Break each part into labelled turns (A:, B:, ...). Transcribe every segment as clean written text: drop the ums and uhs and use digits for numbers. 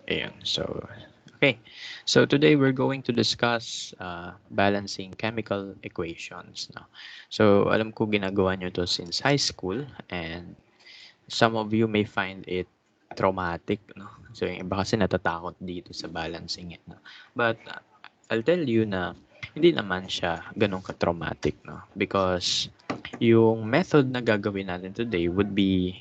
A: Ayan. So, okay. So today we're going to discuss balancing chemical equations. No? So alam ko ginagawa nyo to since high school and some of you may find it traumatic. No? So yung iba kasi natatakot dito sa balancing it. No? But I'll tell you na hindi naman siya ganun ka-traumatic. No? Because yung method na gagawin natin today would be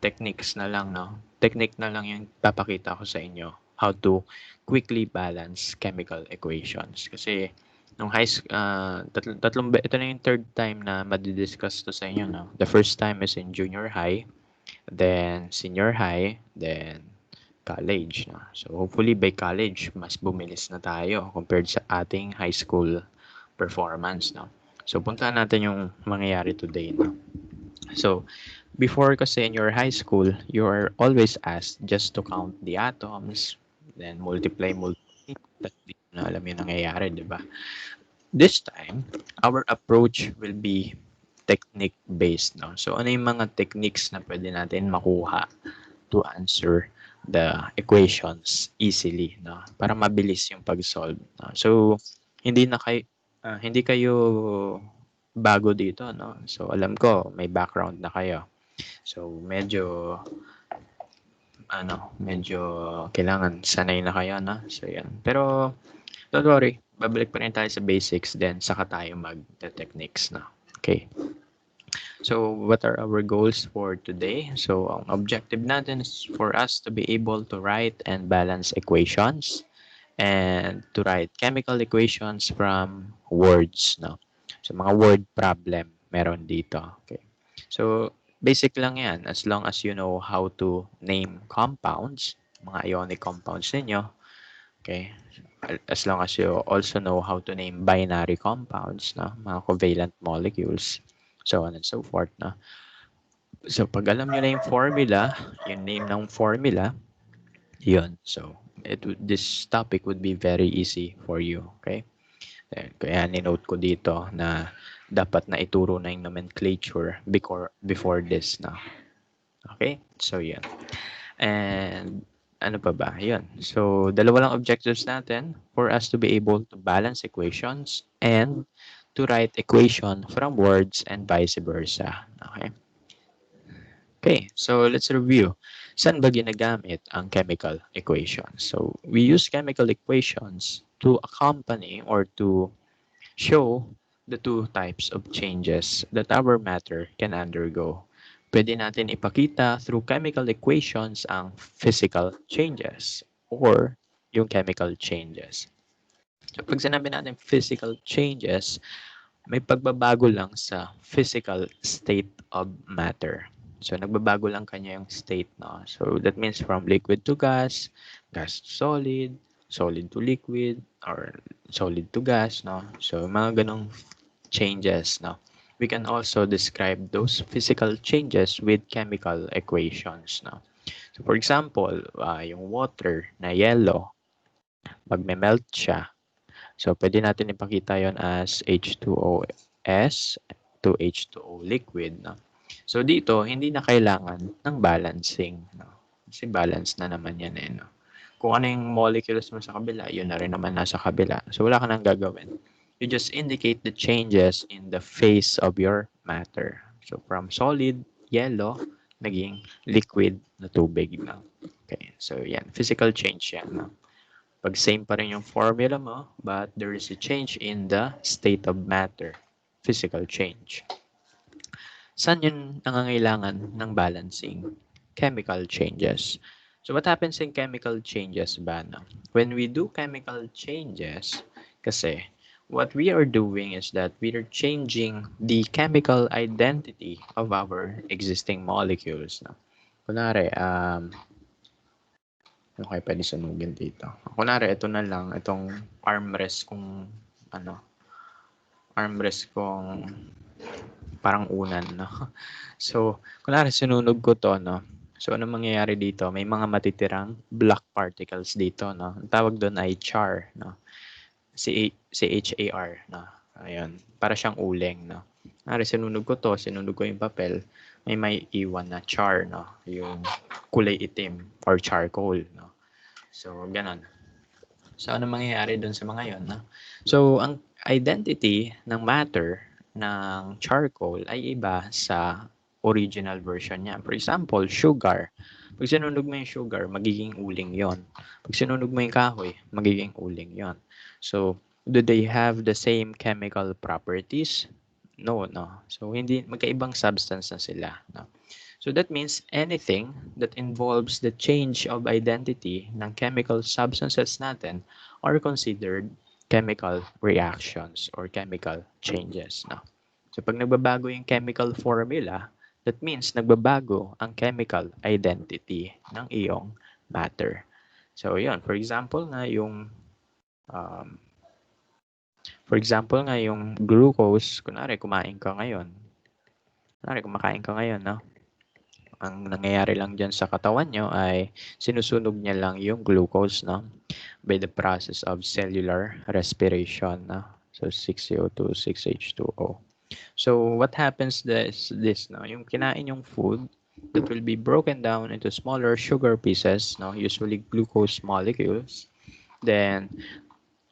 A: techniques na lang, no? Technique na lang yung papakita ko sa inyo how to quickly balance chemical equations. Kasi nung ito na yung third time na madidiscuss to sa inyo, no? The first time is in junior high, then senior high, then college, no? So hopefully by college, mas bumilis na tayo compared sa ating high school performance, no? So puntahan natin yung mangyayari today, no? So, before kasi in your high school, you are always asked just to count the atoms, then multiply. That's di na alam yung nangyayari, di ba? This time, our approach will be technique-based, no? So, ano yung mga techniques na pwede natin makuha to answer the equations easily, no? Para mabilis yung pag-solve, no? So, hindi kayo bago dito, no? So, alam ko, may background na kayo. So, medyo kailangan sanay na kayo, no? So, yan. Pero, don't worry. Babalik pa rin tayo sa basics, then saka tayo mag-techniques na. Okay. So, what are our goals for today? So, ang objective natin is for us to be able to write and balance equations and to write chemical equations from words, no? So, mga word problem meron dito. Okay. So, basic lang yan. As long as you know how to name compounds, mga ionic compounds ninyo, okay? As long as you also know how to name binary compounds, no? Mga covalent molecules, so on and so forth, no? So, pag alam nyo na yung formula, yung name ng formula, yun. So, this topic would be very easy for you, okay? Kaya ni-note ko dito na dapat na ituro na yung nomenclature before this na. Okay? So, yan. And ano pa ba? Yun. So, dalawa lang objectives natin for us to be able to balance equations and to write equation from words and vice versa. Okay? Okay, so let's review. Saan ba ginagamit ang chemical equations? So, we use chemical equations to accompany or to show the two types of changes that our matter can undergo. Pwede natin ipakita through chemical equations ang physical changes or yung chemical changes. So, pag sinabi natin physical changes, may pagbabago lang sa physical state of matter. So, nagbabago lang kanya yung state, no? So, that means from liquid to gas, gas to solid to liquid, or solid to gas, no? So, mga ganong changes, no? We can also describe those physical changes with chemical equations, no? So, for example, yung water na yellow, pag may melt siya, so pwede natin ipakita yon as H2OS to H2O liquid, no? So, dito, hindi na kailangan ng balancing, no? Kasi balance na naman yan, eh, no? Kung ano yung molecules mo sa kabila, yun na rin naman nasa kabila. So, wala ka nang gagawin. You just indicate the changes in the phase of your matter. So, from solid, yellow, naging liquid na tubig na. Okay, so yan. Physical change yan. No? Pag same pa rin yung formula mo, but there is a change in the state of matter. Physical change. Saan yun nangangailangan ng balancing? Chemical changes. So what happens in chemical changes ba? No? When we do chemical changes, kasi what we are doing is that we are changing the chemical identity of our existing molecules. No? Kunwari, okay, pwede sunugin dito. Kunwari, ito na lang, itong armrest kung parang unan, no? So, kunwari sinunog ko to, no? So, ano mangyayari dito? May mga matitirang black particles dito, no? Ang tawag doon ay char, no? CHAR, no? Ayun. Para siyang uling, no? Kunwari sinunog ko yung papel, may iwan na char, no? Yung kulay itim or charcoal, no? So, ganon. So, ano mangyayari dun sa mga yon, no? So, ang identity ng matter ng charcoal ay iba sa original version niya. For example, sugar. Pag sinunog mo yung sugar, magiging uling yon. Pag sinunog mo yung kahoy, magiging uling yon. So, do they have the same chemical properties? No, no. So, hindi, magkaibang substance na sila, no? So that means anything that involves the change of identity ng chemical substances natin are considered chemical reactions or chemical changes. No? So pag nagbabago yung chemical formula, that means nagbabago ang chemical identity ng iyong matter. So yun, um, for example nga yung glucose, kunwari kumakain ka ngayon, no? Ang nangyayari lang dyan sa katawan nyo ay sinusunog niya lang yung glucose, no? By the process of cellular respiration, no? So 6CO2, 6H2O. So what happens this, no? Yung kinain yung food that will be broken down into smaller sugar pieces, no? Usually glucose molecules. Then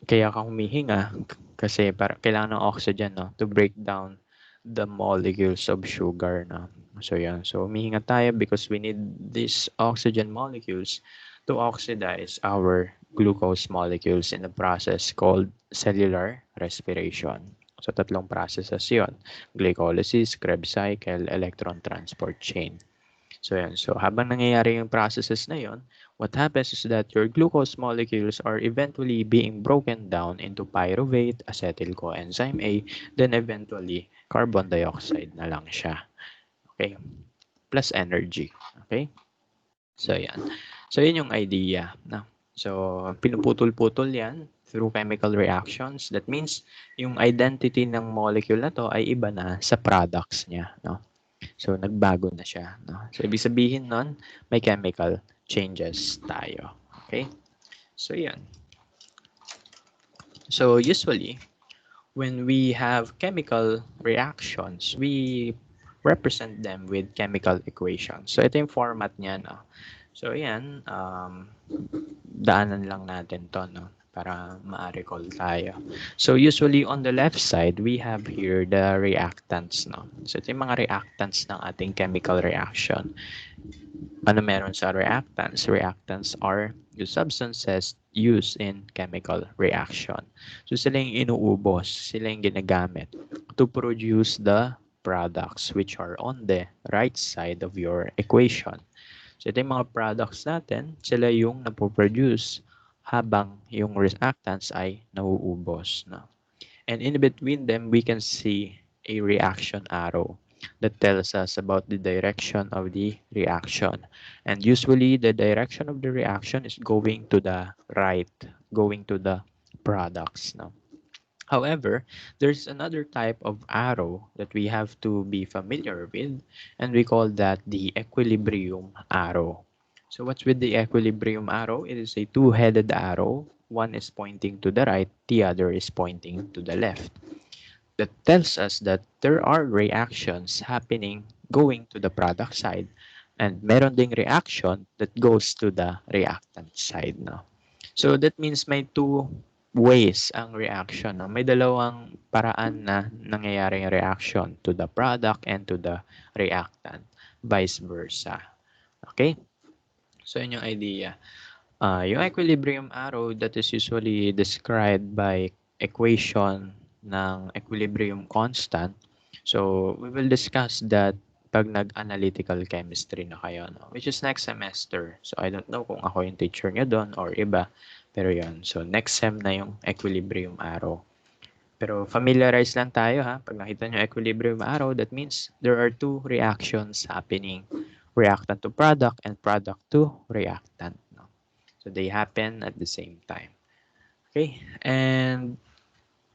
A: kaya ka humihinga kasi para kailangan ng oxygen, no, to break down the molecules of sugar, no. So yan. So humihinga tayo because we need these oxygen molecules to oxidize our glucose molecules in a process called cellular respiration. So tatlong processes yon: glycolysis, Krebs cycle, electron transport chain. So yan. So habang nangyayari yung processes na yon, what happens is that your glucose molecules are eventually being broken down into pyruvate, acetyl coenzyme A, then eventually carbon dioxide na lang siya. Okay? Plus energy. Okay? So yan. So yun yung idea. No? So pinuputol-putol yan through chemical reactions. That means yung identity ng molecule na to ay iba na sa products niya. No? So, nagbago na siya. No? So, ibig sabihin nun, may chemical changes tayo. Okay? So, yan. So, usually, when we have chemical reactions, we represent them with chemical equations. So, ito yung format niya. No? So, yan. Daanan lang natin to, no? Para ma-recall tayo. So usually on the left side, we have here the reactants, no? So ito yung mga reactants ng ating chemical reaction. Ano meron sa reactants? Reactants are the substances used in chemical reaction. So sila yung inuubos, sila yung ginagamit to produce the products which are on the right side of your equation. So ito yung mga products natin, sila yung napoproduce habang yung reactants ay nauubos. No? And in between them, we can see a reaction arrow that tells us about the direction of the reaction. And usually, the direction of the reaction is going to the right, going to the products. No? However, there's another type of arrow that we have to be familiar with, and we call that the equilibrium arrow. So what's with the equilibrium arrow? It is a two-headed arrow. One is pointing to the right, the other is pointing to the left. That tells us that there are reactions happening going to the product side, and meron ding reaction that goes to the reactant side. No? So that means may two ways ang reaction. No? May dalawang paraan na nangyayari yung reaction to the product and to the reactant. Vice versa. Okay? So yun yung idea. Yung equilibrium arrow that is usually described by equation ng equilibrium constant. So we will discuss that pag nag-analytical chemistry na kayo, no? Which is next semester. So I don't know kung ako yung teacher nyo doon or iba. Pero yun. So next sem na yung equilibrium arrow. Pero familiarize lang tayo ha. Pag nakita nyo equilibrium arrow, that means there are two reactions happening. Reactant to product and product to reactant. No? So they happen at the same time. Okay? And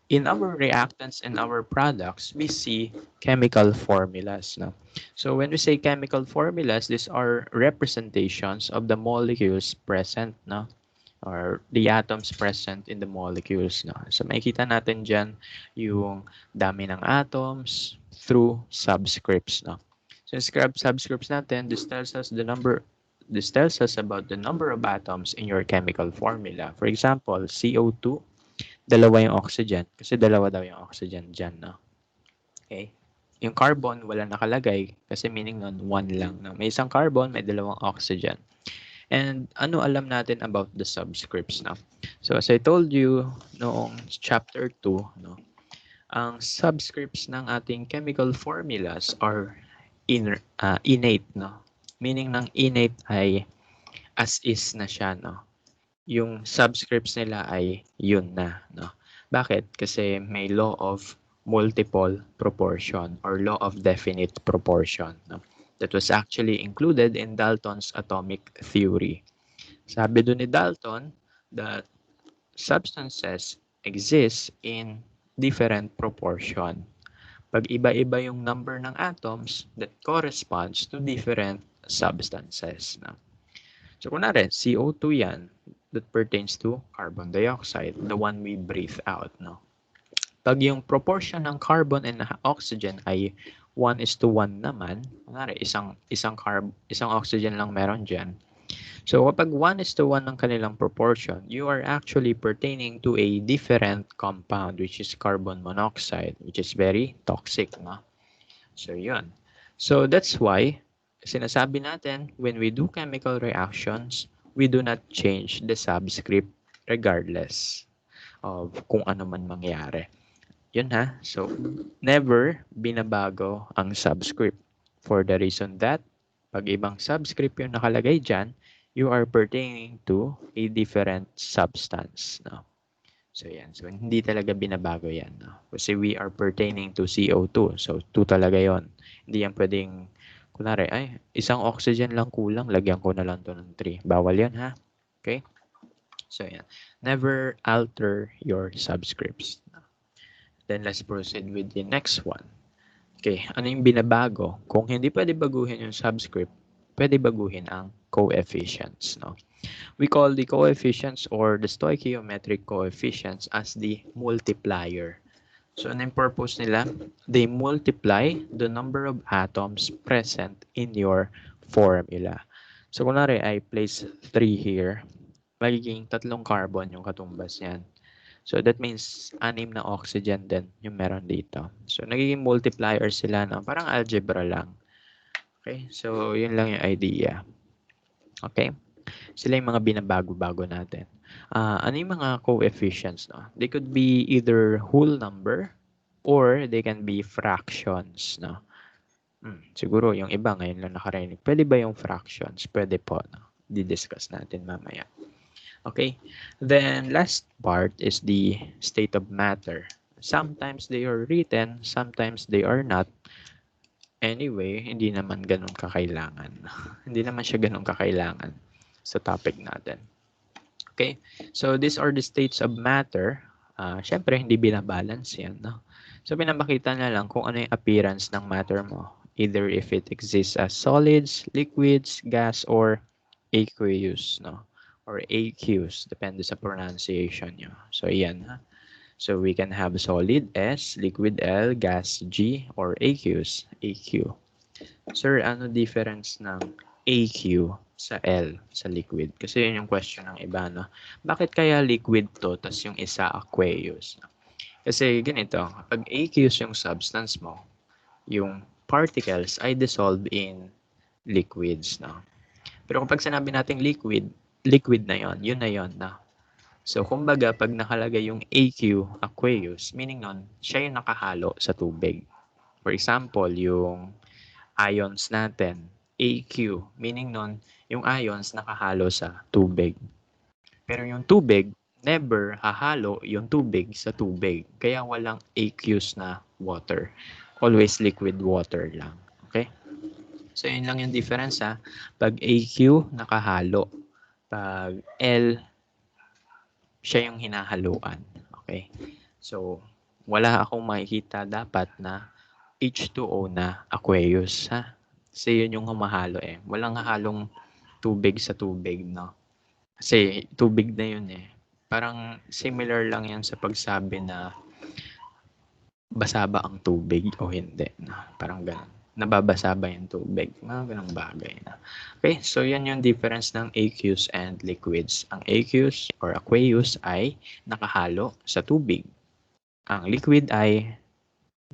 A: in our reactants and our products, we see chemical formulas. No? So when we say chemical formulas, these are representations of the molecules present, no? Or the atoms present in the molecules. No? So makikita natin dyan yung dami ng atoms through subscripts. No? So yung subscripts natin, this tells us the number This tells us about the number of atoms in your chemical formula. For example, CO2, dalawa yung oxygen. Kasi dalawa daw yung oxygen dyan, no? Okay? Yung carbon, wala nakalagay. Kasi meaning nun, one lang. No? May isang carbon, may dalawang oxygen. And ano alam natin about the subscripts, no? So, as I told you noong chapter 2, no? Ang subscripts ng ating chemical formulas are innate, no? Meaning ng innate ay as is na siya, no? Yung subscripts nila ay yun na, no? Bakit? Kasi may law of multiple proportion or law of definite proportion, no? That was actually included in Dalton's atomic theory. Sabi doon ni Dalton that substances exist in different proportion. Pag iba-iba yung number ng atoms, that corresponds to different substances, no? So, kunwari, CO2 yan, that pertains to carbon dioxide, the one we breathe out, no? Pag yung proportion ng carbon and oxygen ay 1:1 naman, kunwari, isang oxygen lang meron dyan. So, kapag 1:1 ng kanilang proportion, you are actually pertaining to a different compound, which is carbon monoxide, which is very toxic, no? So, yun. So, that's why, sinasabi natin, when we do chemical reactions, we do not change the subscript regardless of kung ano man mangyari. Yun ha. So, never binabago ang subscript. For the reason that, pag ibang subscript yung nakalagay dyan, you are pertaining to a different substance. No? So, yan. So, hindi talaga binabago yan. No? Kasi we are pertaining to CO2. So, 2 talaga yon. Hindi yan pwedeng, kunwari, ay, isang oxygen lang kulang, lagyan ko na lang to ng 3. Bawal yan, ha? Okay? So, yan. Never alter your subscripts. Then, let's proceed with the next one. Okay, ano yung binabago? Kung hindi pwede baguhin yung subscript, pwede baguhin ang coefficients, no? We call the coefficients or the stoichiometric coefficients as the multiplier. So, ano yung purpose nila? They multiply the number of atoms present in your formula. So, kunwari, I place 3 here, magiging 3 carbon yung katumbas niyan. So, that means 6 na oxygen din yung meron dito. So, nagiging multiplier sila, no? Parang algebra lang. Okay? So, yun lang yung idea. Okay? Sila yung mga binabago-bago natin. Ano yung mga coefficients, no? They could be either whole number or they can be fractions, no? Siguro yung iba ngayon lang nakarinig. Pwede ba yung fractions? Pwede po, no? Di-discuss natin mamaya. Okay, then last part is the state of matter. Sometimes they are written, sometimes they are not. Anyway, hindi naman ganun kakailangan. Hindi naman siya ganun kakailangan sa topic natin. Okay, so these are the states of matter. Syempre, hindi binabalance yan, no? So, pinapakita na lang kung ano yung appearance ng matter mo. Either if it exists as solids, liquids, gas, or aqueous, no? Or AQs, depende sa pronunciation nyo. So, yan, ha? So, we can have solid S, liquid L, gas G, or AQs, AQ. Sir, ano difference ng AQ sa L, sa liquid? Kasi yun yung question ng iba, no? Bakit kaya liquid to, tas yung isa aqueous? Kasi ganito, pag aqueous yung substance mo, yung particles ay dissolved in liquids, no? Pero kapag sinabi nating liquid, liquid na yon, yun na yon, no? So, kumbaga, pag nakalagay yung AQ, aqueous, meaning nun, siya yung nakahalo sa tubig. For example, yung ions natin, AQ, meaning nun, yung ions nakahalo sa tubig. Pero yung tubig, never hahalo yung tubig sa tubig. Kaya walang aqueous na water. Always liquid water lang. Okay? So, yun lang yung difference, ha. Pag AQ, nakahalo. Pag L, siya yung hinahaluan. Okay? So, wala akong makikita dapat na H2O na aqueous, ha? Kasi yun yung humahalo eh. Walang hahalong tubig sa tubig, no? Kasi tubig na yun eh. Parang similar lang yan sa pagsabi na basa ba ang tubig o hindi. No? Parang ganun. nababasa ba yung tubig, mga ganong bagay na. Okay, so yan yung difference ng aqueous and liquids. Ang aqueous or aqueous ay nakahalo sa tubig. Ang liquid ay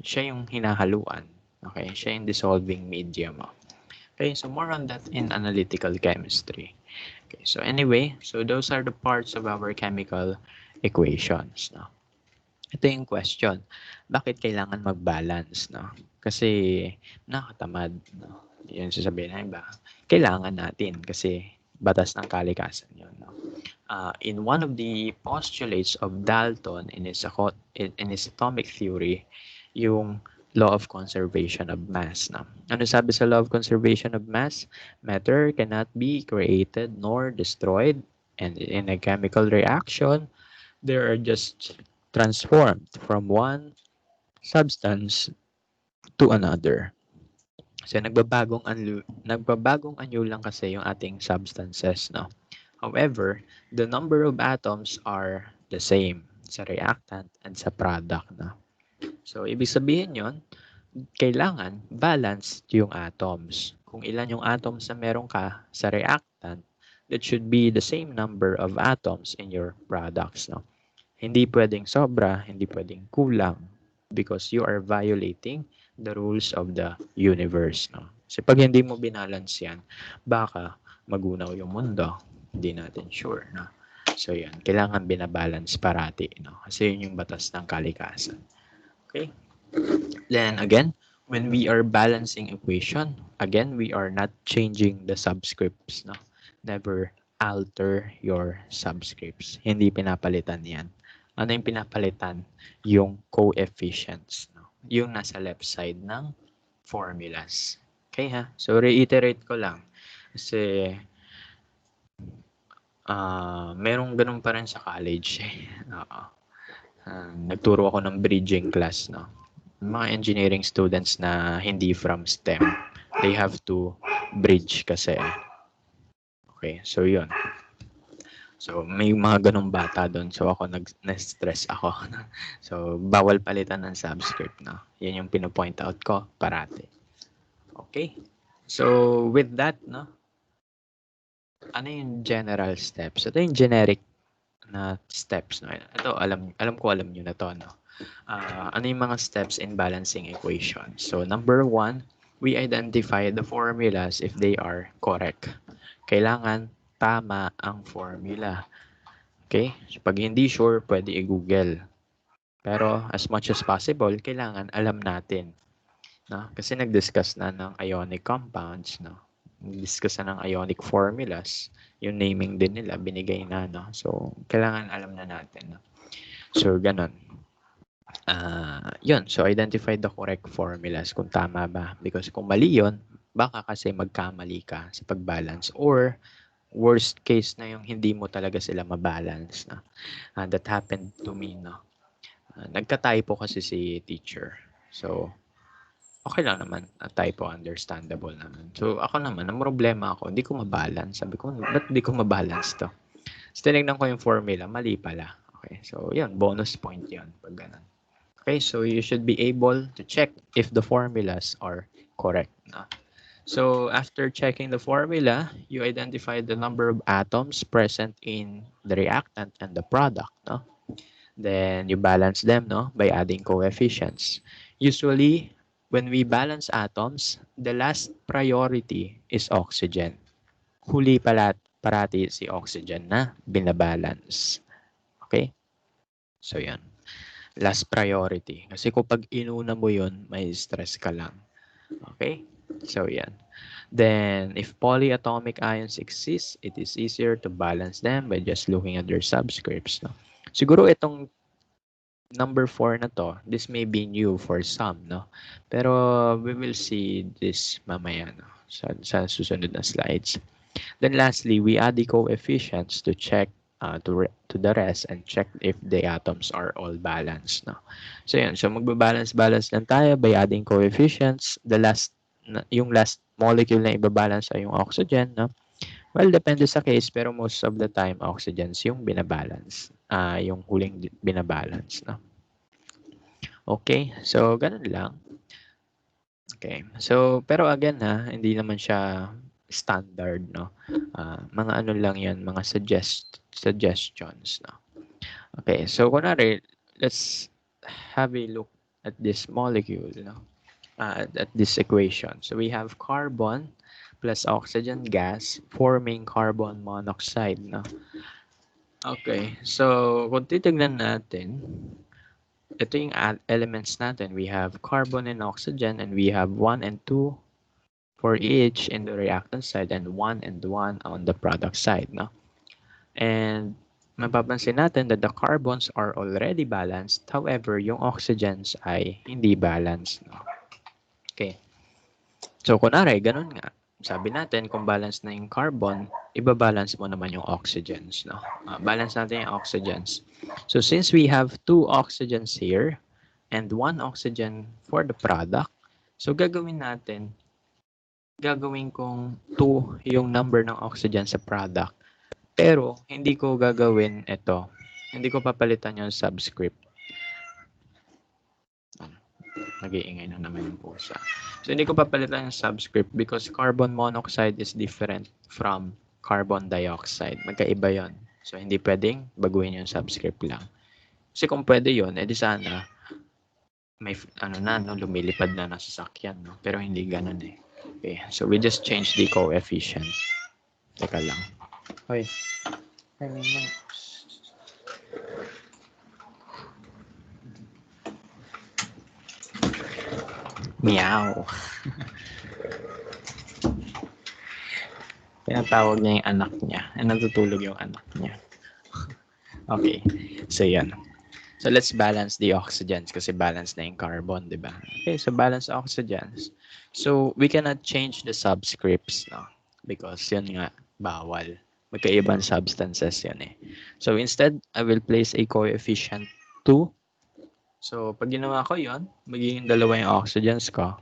A: siya yung hinahaluan. Okay, siya yung dissolving medium. Okay, so more on that in analytical chemistry. Okay, so anyway, so those are the parts of our chemical equations. No? Ito yung question, bakit kailangan mag-balance? No? Kasi nakatamad. No? Yun sasabihin na iba. Kailangan natin kasi batas ng kalikasan yun. No? In one of the postulates of Dalton in his atomic theory, yung law of conservation of mass. No? Ano sabi sa law of conservation of mass? Matter cannot be created nor destroyed, and in a chemical reaction, they are just transformed from one substance to another. So nagbabagong anyo lang kasi yung ating substances, no? However, the number of atoms are the same sa reactant and sa product, no? So ibig sabihin 'yon, kailangan balanced yung atoms. Kung ilan yung atoms na meron ka sa reactant, that should be the same number of atoms in your products, no? Hindi pwedeng sobra, hindi pwedeng kulang because you are violating the rules of the universe. No? Kasi pag hindi mo binalance yan, baka magunaw yung mundo. Hindi natin sure. No? So yan, kailangan binabalance parati. No? Kasi yun yung batas ng kalikasan. Okay? Then again, when we are balancing equation, again, we are not changing the subscripts. No? Never alter your subscripts. Hindi pinapalitan yan. Ano yung pinapalitan? Yung coefficients. No? Yung nasa left side ng formulas. Okay ha? So reiterate ko lang. Kasi merong ganun pa rin sa college. Oo. Nagturo ako ng bridging class. No? Mga engineering students na hindi from STEM, they have to bridge kasi. Okay, so yun. So, may mga ganong bata doon. So, ako na-stress ako. So, bawal palitan ng subscript, no? Yan yung pinopoint out ko parati. Okay? So, with that, no? Ano yung general steps? Ito yung generic na steps, no? Ito, alam nyo na to, no? Ano yung mga steps in balancing equations? So, number 1, we identify the formulas if they are correct. Kailangan tama ang formula. Okay? So, pag hindi sure, pwede i-google. Pero as much as possible, kailangan alam natin. No? Kasi nag-discuss na ng ionic compounds. No? Nag-discuss na ng ionic formulas. Yung naming din nila, binigay na. No? So, kailangan alam na natin. No? So, ganun. Yun. So, identify the correct formulas kung tama ba. Because kung mali yun, baka kasi magkamali ka sa pag-balance or worst case na yung hindi mo talaga sila mabalance. No? That happened to me. No? Nagka-typo kasi si teacher. So, okay lang naman. Typo, understandable naman. So, ako naman, ang problema ako, hindi ko mabalance. Sabi ko, ba't hindi ko mabalance to? So, tinignan ko yung formula, mali pala. Okay, so, yun, bonus point yun. Pag ganun. Okay, so you should be able to check if the formulas are correct. No? So after checking the formula, you identify the number of atoms present in the reactant and the product. No? Then you balance them, no, by adding coefficients. Usually, when we balance atoms, the last priority is oxygen. Huli parati si oxygen na binabalance. Okay? So yan. Last priority. Kasi kung pag inuna mo yun, may stress ka lang. Okay? So yan. Then, if polyatomic ions exist, it is easier to balance them by just looking at their subscripts. No? Siguro itong number 4 na to, this may be new for some, no? Pero we will see this mamaya, no? Sa susunod na slides. Then lastly, we add the coefficients to check to the rest and check if the atoms are all balanced, no? So yan, so magbabalance lang tayo by adding coefficients. Yung last molecule na ibabalance ay yung oxygen, no? Well, depende sa case, pero most of the time, oxygens yung binabalance. Yung huling binabalance, no? Okay, so ganun lang. Okay. So, pero again ha, hindi naman siya standard, no? Mga ano lang yan, mga suggestions, no? Okay. So, kunwari, let's have a look at this molecule, no? At this equation. So, we have carbon plus oxygen gas forming carbon monoxide, no? Okay. So, kung titignan natin, ito yung elements natin. We have carbon and oxygen, and we have 1 and 2 for each in the reactant side and 1 and 1 on the product side. No? And mapapansin natin that the carbons are already balanced. However, yung oxygens ay hindi balanced. No? Okay. So, kunwari, ganun nga. Sabi natin, kung balance na yung carbon, ibabalance mo naman yung oxygens. No? Balance natin yung oxygens. So, since we have 2 oxygens here and 1 oxygen for the product, so gagawin kong 2 yung number ng oxygen sa product. Pero, hindi ko gagawin ito. Hindi ko papalitan yung subscript. Nag-iingay na naman yung pusa. So, hindi ko papalitan yung subscript because carbon monoxide is different from carbon dioxide. Magkaiba yon. So, hindi pwedeng baguhin yung subscript lang. Kasi kung pwede yon, edi sana may lumilipad na sasakyan. No? Pero hindi ganun eh. Okay, so we just change the coefficient. Teka lang. Hoy. Meow. Tinatawag niya yung anak niya. Natutulog yung anak niya. Okay. So, yan. So, let's balance the oxygens kasi balance na yung carbon, di ba? Okay, so balance oxygens. So, we cannot change the subscripts, no? Because yun nga, bawal. Magkaibang substances yun eh. So, instead, I will place a coefficient 2. So, pag ginawa ko yun, magiging dalawa yung oxygens ko.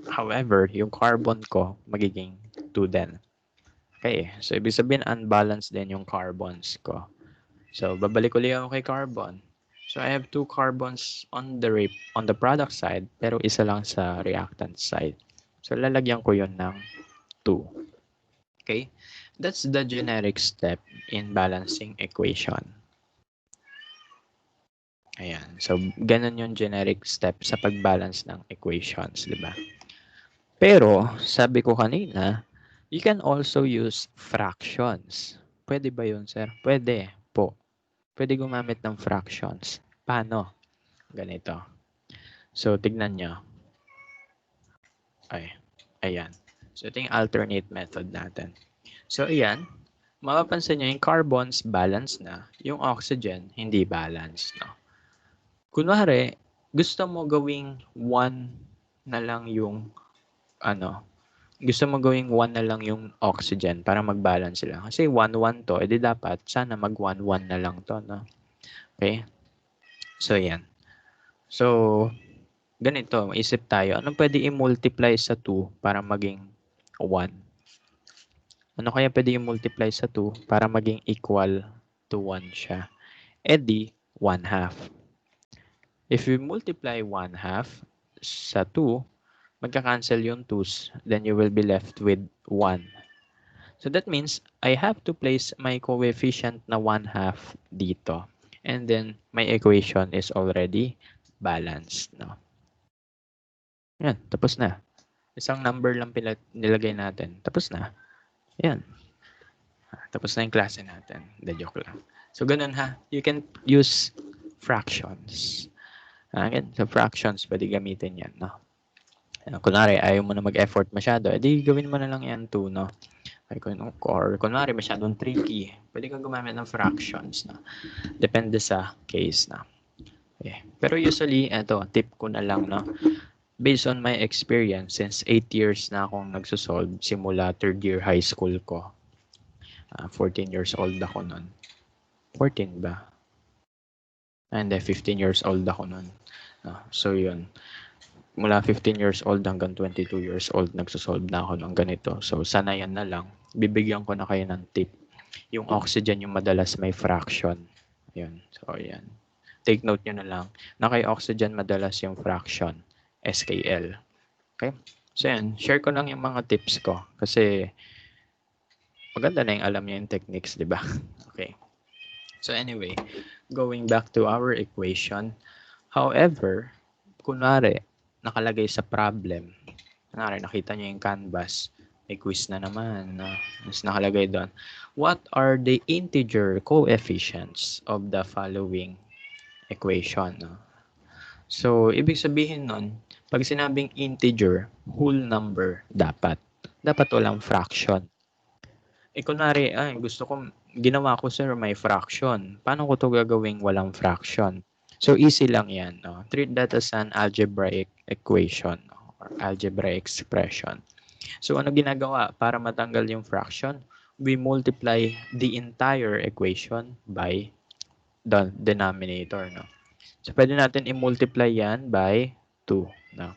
A: However, yung carbon ko, magiging 2 din. Okay, so ibig sabihin unbalanced din yung carbons ko. So, babalik ulit ako kay carbon. So, I have 2 carbons on the product side, pero isa lang sa reactant side. So, lalagyan ko yon ng 2. Okay? That's the generic step in balancing equation. Ayan. So, ganun yung generic step sa pag-balance ng equations, di ba? Pero, sabi ko kanina, you can also use fractions. Pwede ba yun, sir? Pwede po. Pwede gumamit ng fractions. Paano? Ganito. So, tignan nyo. Ayan. So, ito yung alternate method natin. So, ayan. Mapapansin nyo, yung carbons balance na. Yung oxygen, hindi balance. No? Kunwari, gusto mo gawing 1 na lang yung gusto mo gawing 1 na lang yung oxygen para mag-balance sila. Kasi 1-1 to, edi dapat sana mag 1-1 na lang to, no? Okay? So, yan. So, ganito, maisip tayo. Anong pwede i-multiply sa 2 para maging 1? Ano kaya pwede i-multiply sa 2 para maging equal to 1 siya? Edi, 1/2. If we multiply 1/2 sa 2, magka-cancel yung 2's, then you will be left with 1. So that means I have to place my coefficient na 1/2 dito. And then my equation is already balanced. No? Yan, tapos na. Isang number lang nilagay natin. Tapos na. Yan. Tapos na yung klase natin. The joke lang. So ganun ha. You can use fractions. Again, sa fractions, pwede gamitin yan. No? Kunwari, ayaw mo na mag-effort masyado, edi gawin mo na lang yan 2, no? Or kunwari, masyadong tricky, pwede kang gumamit ng fractions, no? Depende sa case, na. Okay. Pero usually, ito, tip ko na lang, no? Based on my experience, since 8 years na akong nagsosolve, simula 3rd year high school ko. 14 years old ako nun. 14 ba? And 15 years old ako nun. No? So, yun. Mula 15 years old hanggang 22 years old, nagsosolve na ako ng ganito. So, sanayan na lang. Bibigyan ko na kayo ng tip. Yung oxygen, yung madalas may fraction. Ayan. So, ayan. Take note nyo na lang na kay oxygen madalas yung fraction, SKL. Okay? So yan, share ko lang yung mga tips ko kasi maganda na yung alam niyo yung techniques, di ba? Okay. So anyway, going back to our equation. However, kunwari, nakalagay sa problem. Kunwari, nakita niyo yung canvas. May quiz na naman. Mas nakalagay doon. What are the integer coefficients of the following equation? No? So, ibig sabihin nun, pag sinabing integer, whole number dapat. Dapat walang fraction. Kunwari, gusto ko, ginawa ko sir, may fraction. Paano ko to gagawing walang fraction? So, easy lang yan. No? Treat that as an algebraic equation or algebraic expression. So, ano ginagawa? Para matanggal yung fraction, we multiply the entire equation by the denominator. No? So, pwede natin i-multiply yan by 2. No?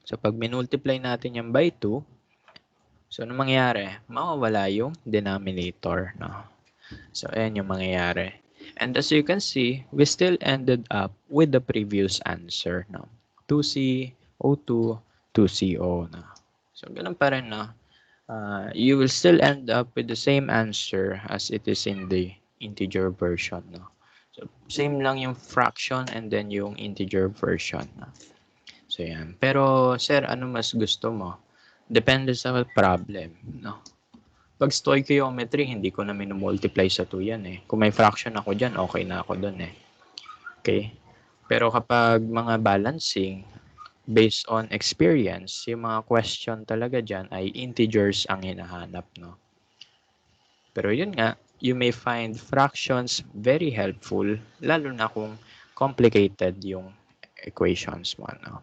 A: So, pag minultiply natin yan by 2, so, ano mangyayari? Mawawala yung denominator. No? So, ayan yung mangyayari. And as you can see, we still ended up with the previous answer. No? 2C, O2, 2CO. No? So, ganun pa rin. No? You will still end up with the same answer as it is in the integer version. No? So, same lang yung fraction and then yung integer version. No? So, yan. Pero, sir, ano mas gusto mo? Depende sa problem. No? Pag stoichiometry, hindi ko na minumultiply sa 2 yan eh. Kung may fraction ako dyan, okay na ako dun eh. Okay? Pero kapag mga balancing, based on experience, yung mga question talaga dyan ay integers ang hinahanap, no? Pero yun nga, you may find fractions very helpful, lalo na kung complicated yung equations mo, no?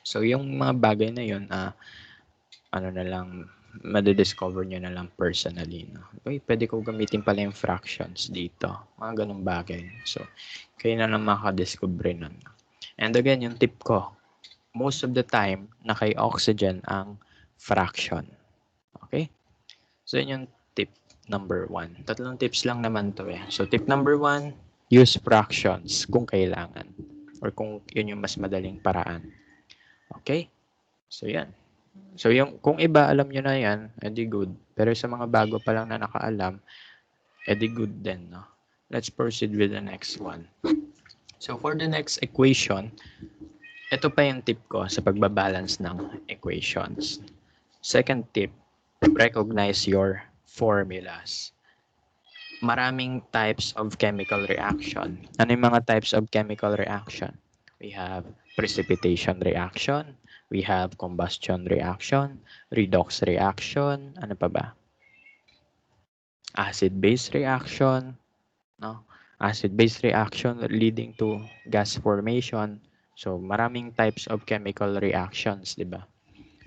A: So, yung mga bagay na yun, ano na lang, madidiscover nyo na lang personally, no? Uy, pwede ko gamitin pala yung fractions dito. Mga ganung bagay. So, kayo na lang makadiscover nun. And again, yung tip ko, most of the time, naka-oxygen ang fraction. Okay? So, yun yung tip number 1. Tatlong tips lang naman to eh. So, tip number 1, use fractions kung kailangan. Or kung yun yung mas madaling paraan. Okay? So, yan. So, yung, kung iba alam nyo na yan, edi good. Pero sa mga bago pa lang na nakaalam, edi good din, no? Let's proceed with the next one. So, for the next equation, ito pa yung tip ko sa pagbabalance ng equations. Second tip, recognize your formulas. Maraming types of chemical reaction. Ano yung mga types of chemical reaction? We have precipitation reaction, we have combustion reaction, redox reaction, ano pa ba? Acid-base reaction, no? Acid-base reaction leading to gas formation. So, maraming types of chemical reactions, di ba?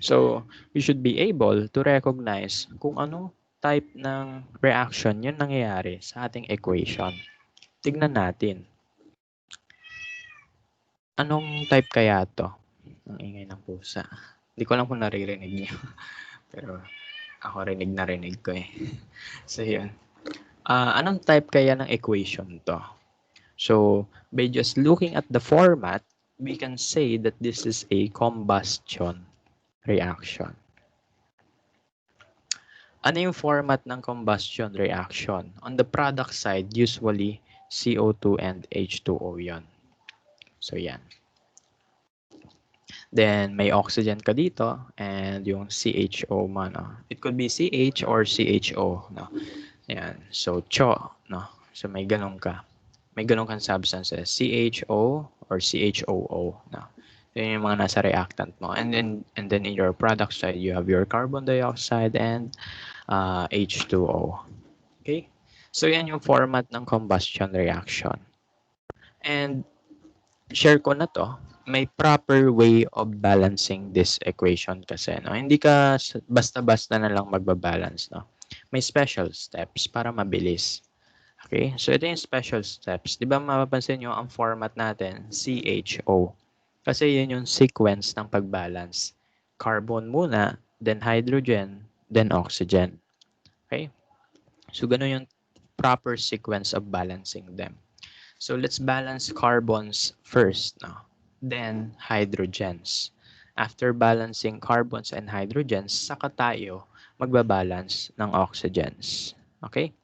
A: So, we should be able to recognize kung ano type ng reaction yun nangyayari sa ating equation. Tignan natin. Anong type kaya to? Ang ingay ng pusa. Hindi ko lang kung naririnig niyo. Pero ako rinig na rinig ko eh. So, yun. Anong type kaya ng equation to? So, by just looking at the format, we can say that this is a combustion reaction. Ano yung format ng combustion reaction? On the product side, usually CO2 and H2O yon. So, yan. Then, may oxygen ka dito and yung CHO mo, no? It could be CH or CHO, no? Yan. So, CHO, no? So, may ganun ka. May ganun kang substances. CHO or CHOO, no? Yun yung mga nasa reactant mo. And then in your product side, you have your carbon dioxide and H2O. Okay? So, yan yung format ng combustion reaction. And, share ko na to, may proper way of balancing this equation kasi, no? Hindi ka basta-basta na lang magbabalance, no? May special steps para mabilis. Okay? So, ito yung special steps. Di ba mapapansin nyo, ang format natin, CHO. Kasi yun yung sequence ng pagbalance. Carbon muna, then hydrogen, then oxygen. Okay? So, ganun yung proper sequence of balancing them. So, let's balance carbons first, no? Then hydrogens. After balancing carbons and hydrogens, saka tayo magbabalance ng oxygens. Okay?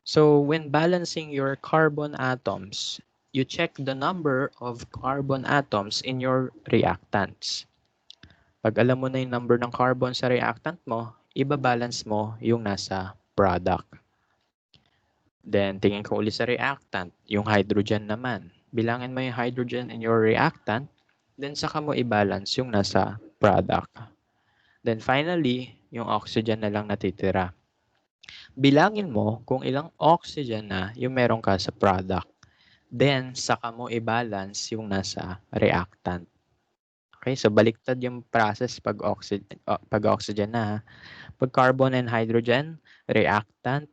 A: So, when balancing your carbon atoms, you check the number of carbon atoms in your reactants. Pag alam mo na yung number ng carbon sa reactant mo, ibabalance mo yung nasa product. Then, tingin ko ulit sa reactant, yung hydrogen naman. Bilangin mo yung hydrogen in your reactant, then saka mo i-balance yung nasa product. Then, finally, yung oxygen na lang natitira. Bilangin mo kung ilang oxygen na yung meron ka sa product. Then, saka mo i-balance yung nasa reactant. Okay, so baliktad yung process pag oxygen na. Pag carbon and hydrogen, reactant,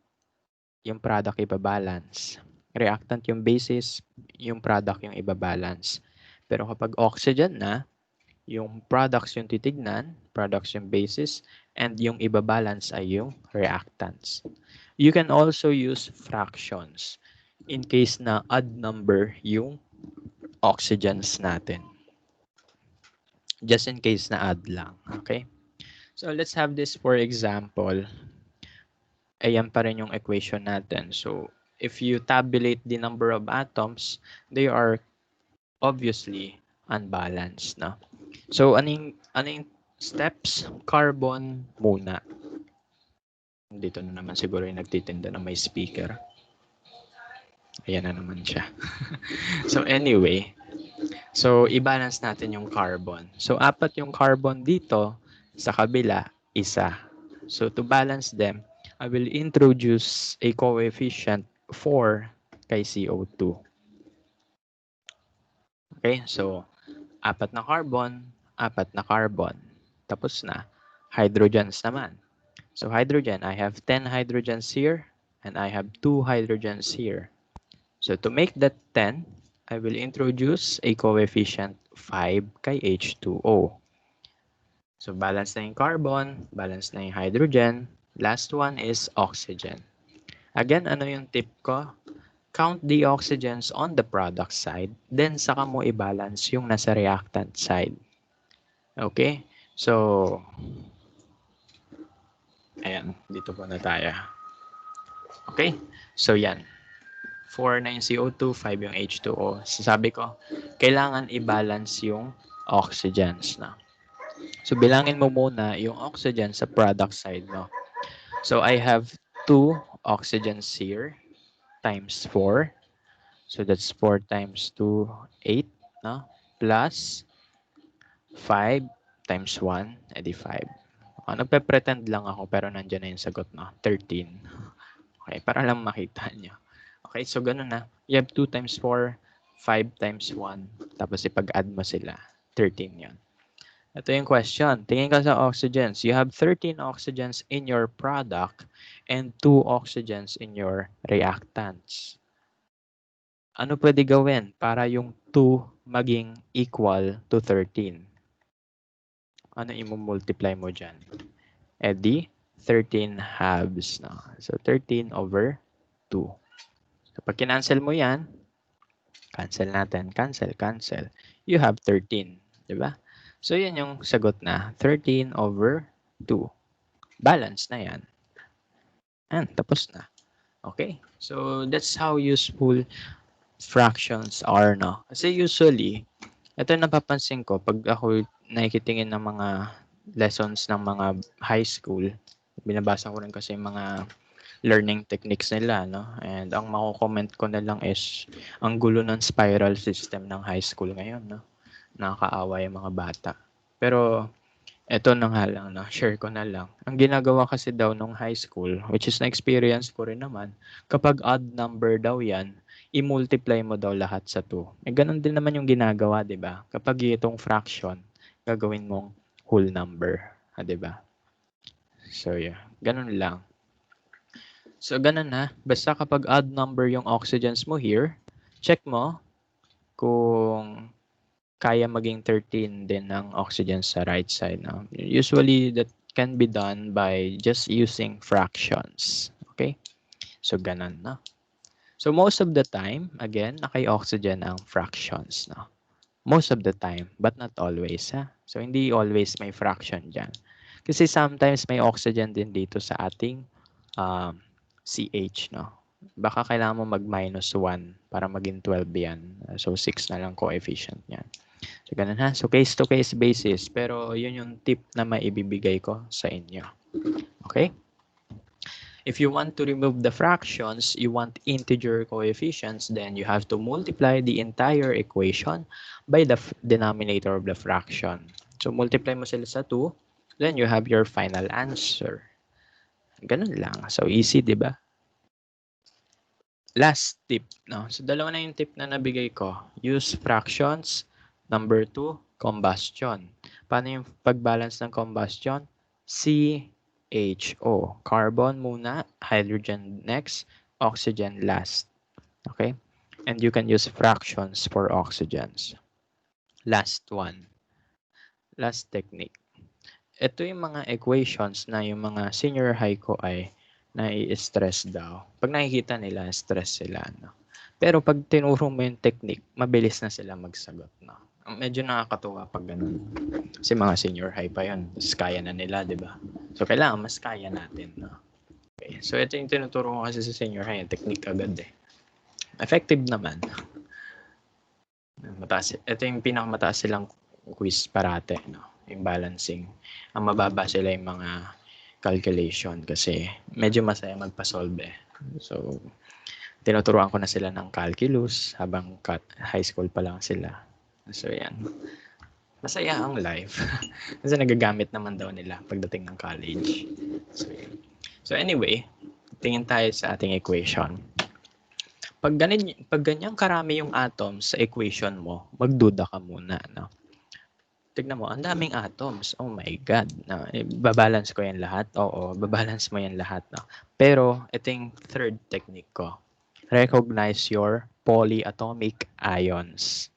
A: yung product ibabalance. Reactant yung basis, yung product yung ibabalance. Pero kapag oxygen na, yung products yung titignan, products yung basis, and yung ibabalance ay yung reactants. You can also use fractions in case na odd number yung oxygens natin. Just in case na odd lang. Okay? So let's have this for example. Ayan pa rin yung equation natin. So if you tabulate the number of atoms, they are obviously unbalanced. No? So aning steps? Carbon muna. Dito na naman siguro yung nagtitinda na may speaker. Ayan na naman siya. So anyway, so i-balance natin yung carbon. So apat yung carbon dito, sa kabila, isa. So to balance them, I will introduce a coefficient 4 kay CO2. Okay, so apat na carbon, apat na carbon. Tapos na. Hydrogens naman. So hydrogen, I have 10 hydrogens here, and I have 2 hydrogens here. So to make that 10, I will introduce a coefficient 5 kay H2O. So balance na yung carbon, balance na yung hydrogen. Last one is oxygen. Again, ano yung tip ko? Count the oxygens on the product side, then saka mo i-balance yung nasa reactant side. Okay? So, ayan, dito po na tayo. Okay? So, yan. 4 na yung CO2, 5 yung H2O. Sasabi ko, kailangan i-balance yung oxygens na. So, bilangin mo muna yung oxygen sa product side, no? So, I have 2 oxygens here times 4. So, that's 4 times 2, 8, no? Plus 5 times 1, edi 5. Nagpe-pretend lang ako pero nandiyan na yung sagot, no? 13. Okay, para lang makita nyo. Okay, so ganun na. You have 2 times 4, 5 times 1. Tapos ipag-add mo sila. 13 yon. Ito yung question. Tingin ka sa oxygens. You have 13 oxygens in your product and 2 oxygens in your reactants. Ano pwede gawin para yung 2 maging equal to 13? Ano i-multiply mo dyan? Edi, 13 halves. No? So, 13 over 2. So, pag kinancel mo yan, cancel natin. Cancel, cancel. You have 13. Diba? So, yan yung sagot na. 13 over 2. Balance na yan. And, tapos na. Okay? So, that's how useful fractions are, no? Kasi usually, ito napapansin ko, pag ako nakikitingin ng mga lessons ng mga high school, binabasa ko rin kasi yung mga learning techniques nila, no? And ang mako-comment ko na lang is ang gulo ng spiral system ng high school ngayon, no? Nakakaawa yung mga bata. Pero eto na nga lang, no? Share ko na lang. Ang ginagawa kasi daw nung high school, which is na-experience ko rin naman, kapag odd number daw yan, i-multiply mo daw lahat sa 2. Ganun din naman yung ginagawa, di ba? Kapag itong fraction, gagawin mong whole number. Di ba? So, yeah. Ganun lang. So, ganun na. Basta kapag odd number yung oxygens mo here, check mo kung kaya maging 13 din ng oxygen sa right side. No? Usually, that can be done by just using fractions. Okay? So, ganun, no? So, most of the time, again, naka-oxygen ang fractions, no? Most of the time, but not always, ha? So, hindi always may fraction dyan. Kasi sometimes may oxygen din dito sa ating CH, no? Baka kailangan mo mag-minus 1 para maging 12 yan. So, 6 na lang coefficient yan. So, ganun ha. So, case-to-case basis. Pero, yun yung tip na maibibigay ko sa inyo. Okay? If you want to remove the fractions, you want integer coefficients, then you have to multiply the entire equation by the denominator of the fraction. So, multiply mo sila sa 2, then you have your final answer. Ganun lang. So, easy, di ba? Last tip, no? So, dalawa na yung tip na nabigay ko. Use fractions. Number 2, combustion. Paano yung pag-balance ng combustion? CHO. Carbon muna, hydrogen next, oxygen last. Okay? And you can use fractions for oxygens. Last one. Last technique. Ito yung mga equations na yung mga senior high ko ay nai-stress daw. Pag nakikita nila, stress sila. No? Pero pag tinuro mo yung technique, mabilis na sila magsagot. No? Medyo nakakatuwa pag ganun. Kasi mga senior high pa yun. Mas kaya na nila, di ba? So, kailangan mas kaya natin. No? Okay. So, ito yung tinuturo ko kasi sa senior high. Technique agad eh. Effective naman. Mataas. Ito yung pinakamataas silang quiz parate. No? Yung balancing. Ang mababa sila yung mga calculation kasi medyo masaya magpa-solve eh. So, tinuturuan ko na sila ng calculus habang high school pa lang sila. So, yan. Masaya ang life. Kasi nagagamit naman daw nila pagdating ng college. So, yan. So, anyway, tingin tayo sa ating equation. Pag ganyan karami yung atoms sa equation mo, magduda ka muna. No? Tignan mo, ang daming atoms. Oh my God. No, babalance ko yan lahat? Oo, babalance mo yan lahat. No? Pero, ito yung third technique ko. Recognize your polyatomic ions.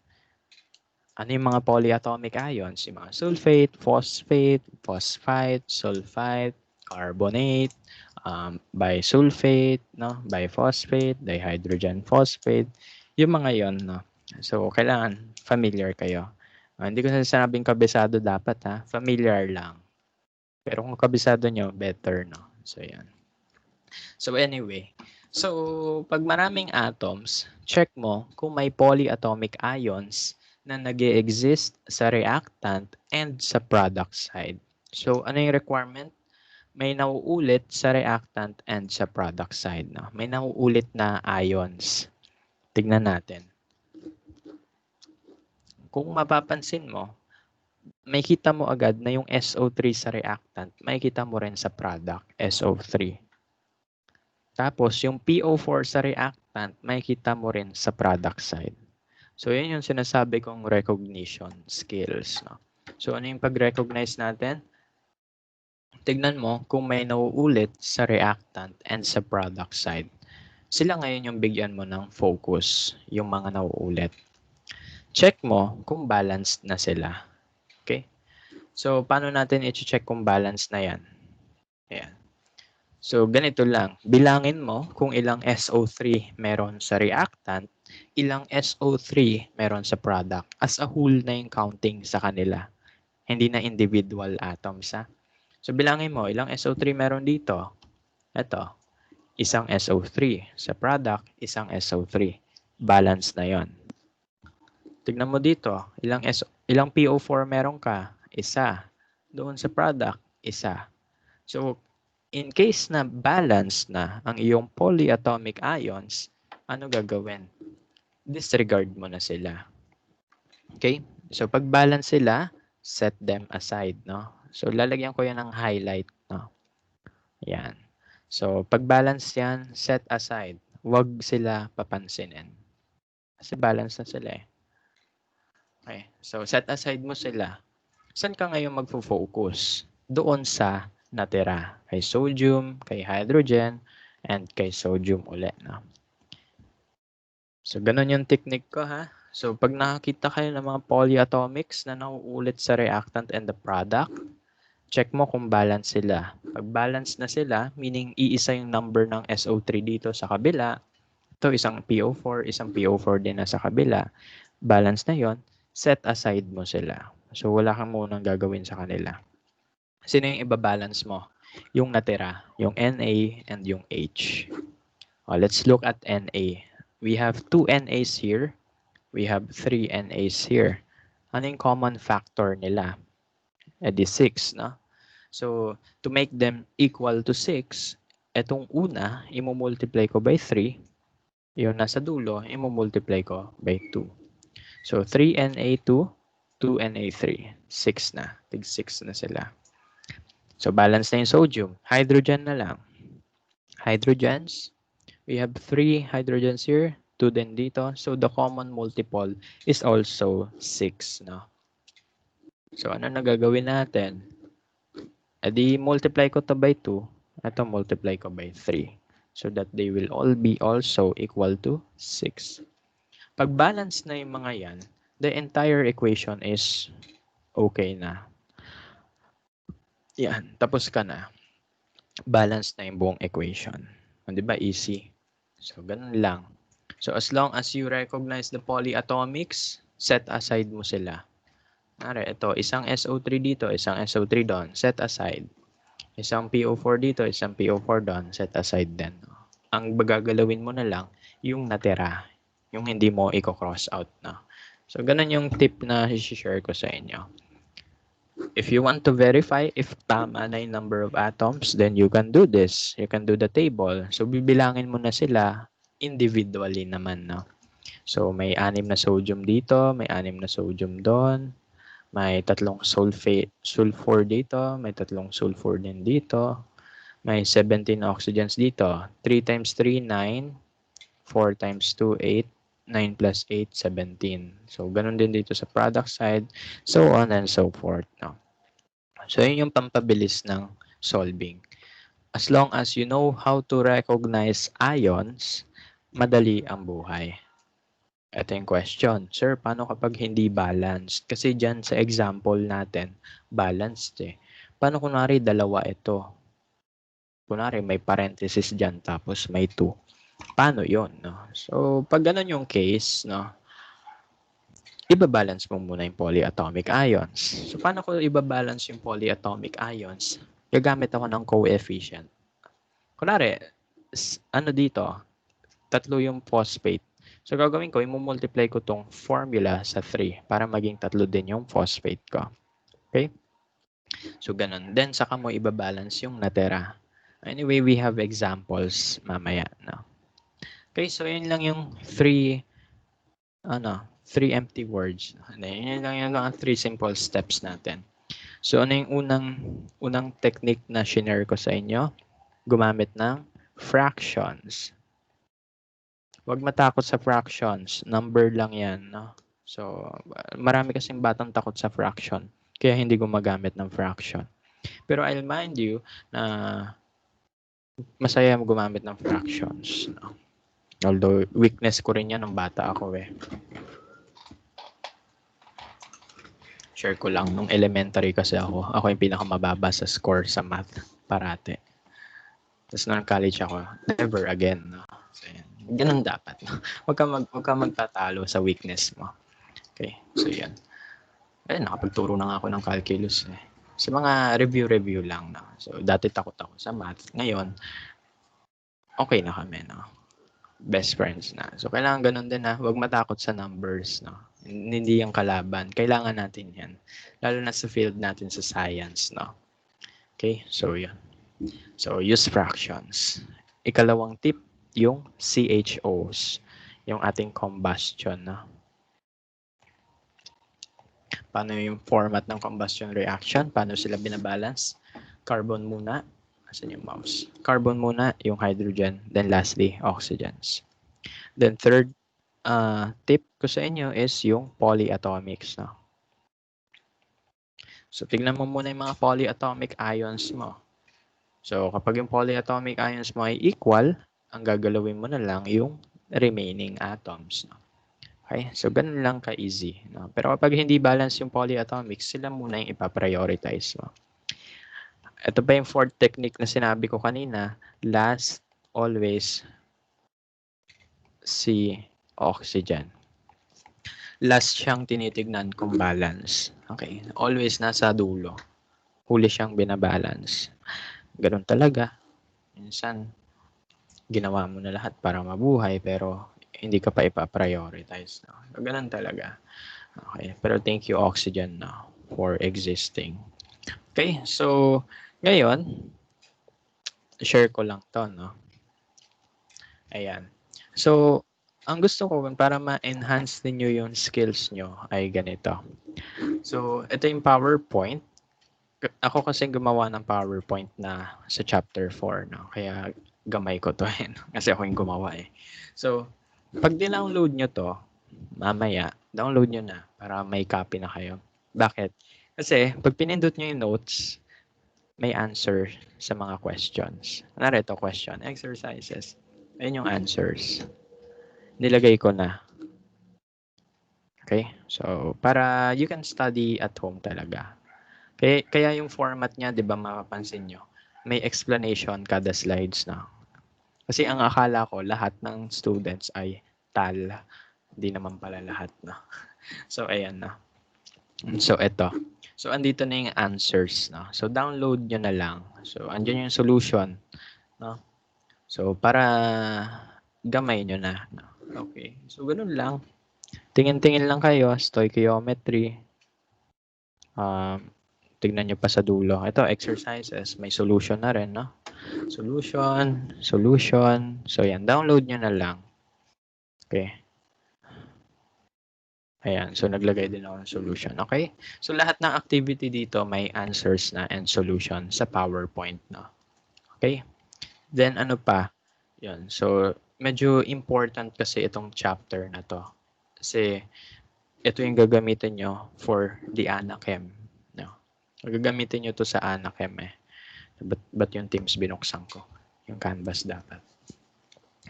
A: Ano yung mga polyatomic ions? Yung mga sulfate, phosphate, phosphite, sulfite, carbonate, bisulfate, no? Biphosphate, dihydrogen phosphate. Yung mga yon, no? So, kailangan familiar kayo. Hindi ko sinasabing kabisado dapat ha. Familiar lang. Pero kung kabisado nyo, better no. So yan. So anyway. So pag maraming atoms, check mo kung may polyatomic ions na nag-exist sa reactant and sa product side. So ano yung requirement? May nauulit sa reactant and sa product side. No? May nauulit na ions. Tignan natin. Kung mapapansin mo, may kita mo agad na yung SO3 sa reactant, may kita mo rin sa product, SO3. Tapos, yung PO4 sa reactant, may kita mo rin sa product side. So, yun yung sinasabi kong recognition skills. No? So, ano yung pag-recognize natin? Tignan mo kung may nauulit sa reactant and sa product side. Sila ngayon yung bigyan mo ng focus, yung mga nauulit. Check mo kung balanced na sila. Okay? So, paano natin i-check kung balance na yan? Ayan. So, ganito lang. Bilangin mo kung ilang SO3 meron sa reactant, ilang SO3 meron sa product. As a whole na yung counting sa kanila. Hindi na individual atoms, ha? So, bilangin mo, ilang SO3 meron dito? Ito. Isang SO3. Sa product, isang SO3. Balance na yon. Tignan mo dito. Ilang PO4 meron ka? Isa. Doon sa product, isa. So, in case na balance na ang iyong polyatomic ions, ano gagawin? Disregard mo na sila. Okay? So, pag balance sila, set them aside, no? So, lalagyan ko yan ng highlight, no? Yan. So, pag balance yan, set aside. Huwag sila papansinin. Kasi balance na sila eh. Okay. So, set aside mo sila. Saan ka ngayon magfo-focus? Doon sa natira. Kay sodium, kay hydrogen, and kay sodium ulit. No? So, ganun yung technique ko ha. So, pag nakakita kayo ng mga polyatomics na nauulit sa reactant and the product, check mo kung balance sila. Pag balance na sila, meaning iisa yung number ng SO3 dito sa kabila, ito isang PO4, isang PO4 din na sa kabila, balance na yon. set aside mo sila. So, wala kang munang gagawin sa kanila. Sino yung ibabalance mo? Yung natira, yung Na and yung H. Let's look at Na. We have 2 Nas here. We have 3 Nas here. Ano yung common factor nila? Di 6, no? So, to make them equal to 6, etong una, imumultiply ko by 3. Yung nasa dulo, imumultiply ko by 2. So, 3Na2, 2Na3. 6 na. Tig 6 na sila. So, balance na yung sodium. Hydrogen na lang. Hydrogens. We have 3 hydrogens here. 2 din dito. So, the common multiple is also 6. No? So, ano na gagawin natin? Di multiply ko to by 2. Ito multiply ko by 3. So that they will all be also equal to 6. Pag balance na yung mga yan, the entire equation is okay na. Yan, tapos ka na. Balance na yung buong equation. Di ba? Easy. So, ganun lang. So, as long as you recognize the polyatomics, set aside mo sila. Ito, isang SO3 dito, isang SO3 doon. Set aside. Isang PO4 dito, isang PO4 doon. Set aside din. Ang gagalawin mo na lang, yung natira. Yung hindi mo i-cross out na. So, ganun yung tip na i-share ko sa inyo. If you want to verify if tama na yung number of atoms, then you can do this. You can do the table. So, bibilangin mo na sila individually naman. No? So, may 6 na sodium dito, may 6 na sodium doon. May 3 sulfur dito, may 3 sulfur din dito. May 17 oxygens dito. 3 times 3, 9. 4 times 2, 8. 9 plus 8, 17. So, ganun din dito sa product side. So on and so forth. No? So, yun yung pampabilis ng solving. As long as you know how to recognize ions, madali ang buhay. Ito yung question. Sir, paano kapag hindi balanced? Kasi dyan sa example natin, balanced eh. Paano kunwari dalawa ito? Kunwari may parenthesis dyan tapos may 2. Paano yon, no? So, pag ganun yung case, no, ibabalance mo muna yung polyatomic ions. So, paano ko ibabalance yung polyatomic ions? Gagamit ako ng coefficient. Kunwari, ano dito? 3 yung phosphate. So, gagawin ko, imumultiply ko tong formula sa 3 para maging 3 din yung phosphate ko. Okay? So, ganun. Then, saka mo ibabalance yung natira. Anyway, we have examples mamaya. No? Okay, so yun lang yung 3 empty words. Yun lang yung 3 simple steps natin. So, ano yung unang technique na shinare ko sa inyo? Gumamit ng fractions. Huwag matakot sa fractions. Number lang yan. No? So, marami kasing batang takot sa fraction. Kaya hindi gumagamit ng fraction. Pero I'll mind you na masaya gumamit ng fractions. No? Although, weakness ko rin yan nung bata ako eh. Share ko lang, nung elementary kasi ako yung pinakamababa sa score sa math parate. Tapos nung college ako, never again. No? So, yan. Ganun dapat. No? Huwag ka magtatalo sa weakness mo. Okay, so yan. Nakapagturo na nga ako ng calculus eh. Sa mga review lang. No? So, dati takot ako sa math. Ngayon, okay na kami. No? Best friends na. So, kailangan ganun din na huwag matakot sa numbers. No? Hindi yung kalaban. Kailangan natin yan. Lalo na sa field natin sa science. No? Okay, so yan. So, use fractions. Ikalawang tip, yung CHOs. Yung ating combustion. No? Paano yung format ng combustion reaction? Paano sila binabalance? Carbon muna. Asan yung mouse? Carbon muna, yung hydrogen. Then lastly, oxygens. Then third tip ko sa inyo is yung polyatomics. No? So, tignan mo muna yung mga polyatomic ions mo. So, kapag yung polyatomic ions mo ay equal, ang gagalawin mo na lang yung remaining atoms. No? Okay? So, ganun lang ka-easy. No? Pero kapag hindi balance yung polyatomics, sila muna yung ipaprioritize mo. Ito pa yung fourth technique na sinabi ko kanina. Last, always, si oxygen. last siyang tinitignan kung balance. Okay, always nasa dulo. Huli siyang binabalance. Ganun talaga. Minsan, ginawa mo na lahat para mabuhay pero hindi ka pa ipa-prioritize. No? So, ganun talaga. Okay, pero thank you oxygen now for existing. Okay, so ngayon, share ko lang to, no? Ayan. So, ang gusto ko para ma-enhance ninyo yung skills nyo ay ganito. So, ito yung PowerPoint. Ako kasi gumawa ng PowerPoint na sa chapter 4, no? Kaya gamay ko to eh. Kasi ako yung gumawa eh. So, pag download nyo to, mamaya, download nyo na para may copy na kayo. Bakit? Kasi pag pinindot nyo yung notes, may answer sa mga questions. Narito question, exercises. Ayun yung answers. Nilagay ko na. Okay? So, para you can study at home talaga. Kaya yung format niya, di ba mapapansin nyo, may explanation kada slides na. Kasi ang akala ko, lahat ng students ay tal. Hindi naman pala lahat na. So, ayan na. So, eto. So, andito na yung answers. No? So, download nyo na lang. So, andyan yung solution. No? So, para gamay nyo na. No? Okay. So, ganun lang. Tingin-tingin lang kayo. Stoichiometry. Tignan nyo pa sa dulo. Ito, exercises. May solution na rin. No? Solution. Solution. So, yan. Download nyo na lang. Okay. Ayan, so naglagay din ako ng solution. Okay? So lahat ng activity dito may answers na and solution sa PowerPoint. No? Okay? Then ano pa? Yun. So medyo important kasi itong chapter na to. Kasi ito yung gagamitin nyo for the Anachem. No? Gagamitin nyo to sa Anachem eh. Ba't yung Teams binuksan ko? Yung Canvas dapat.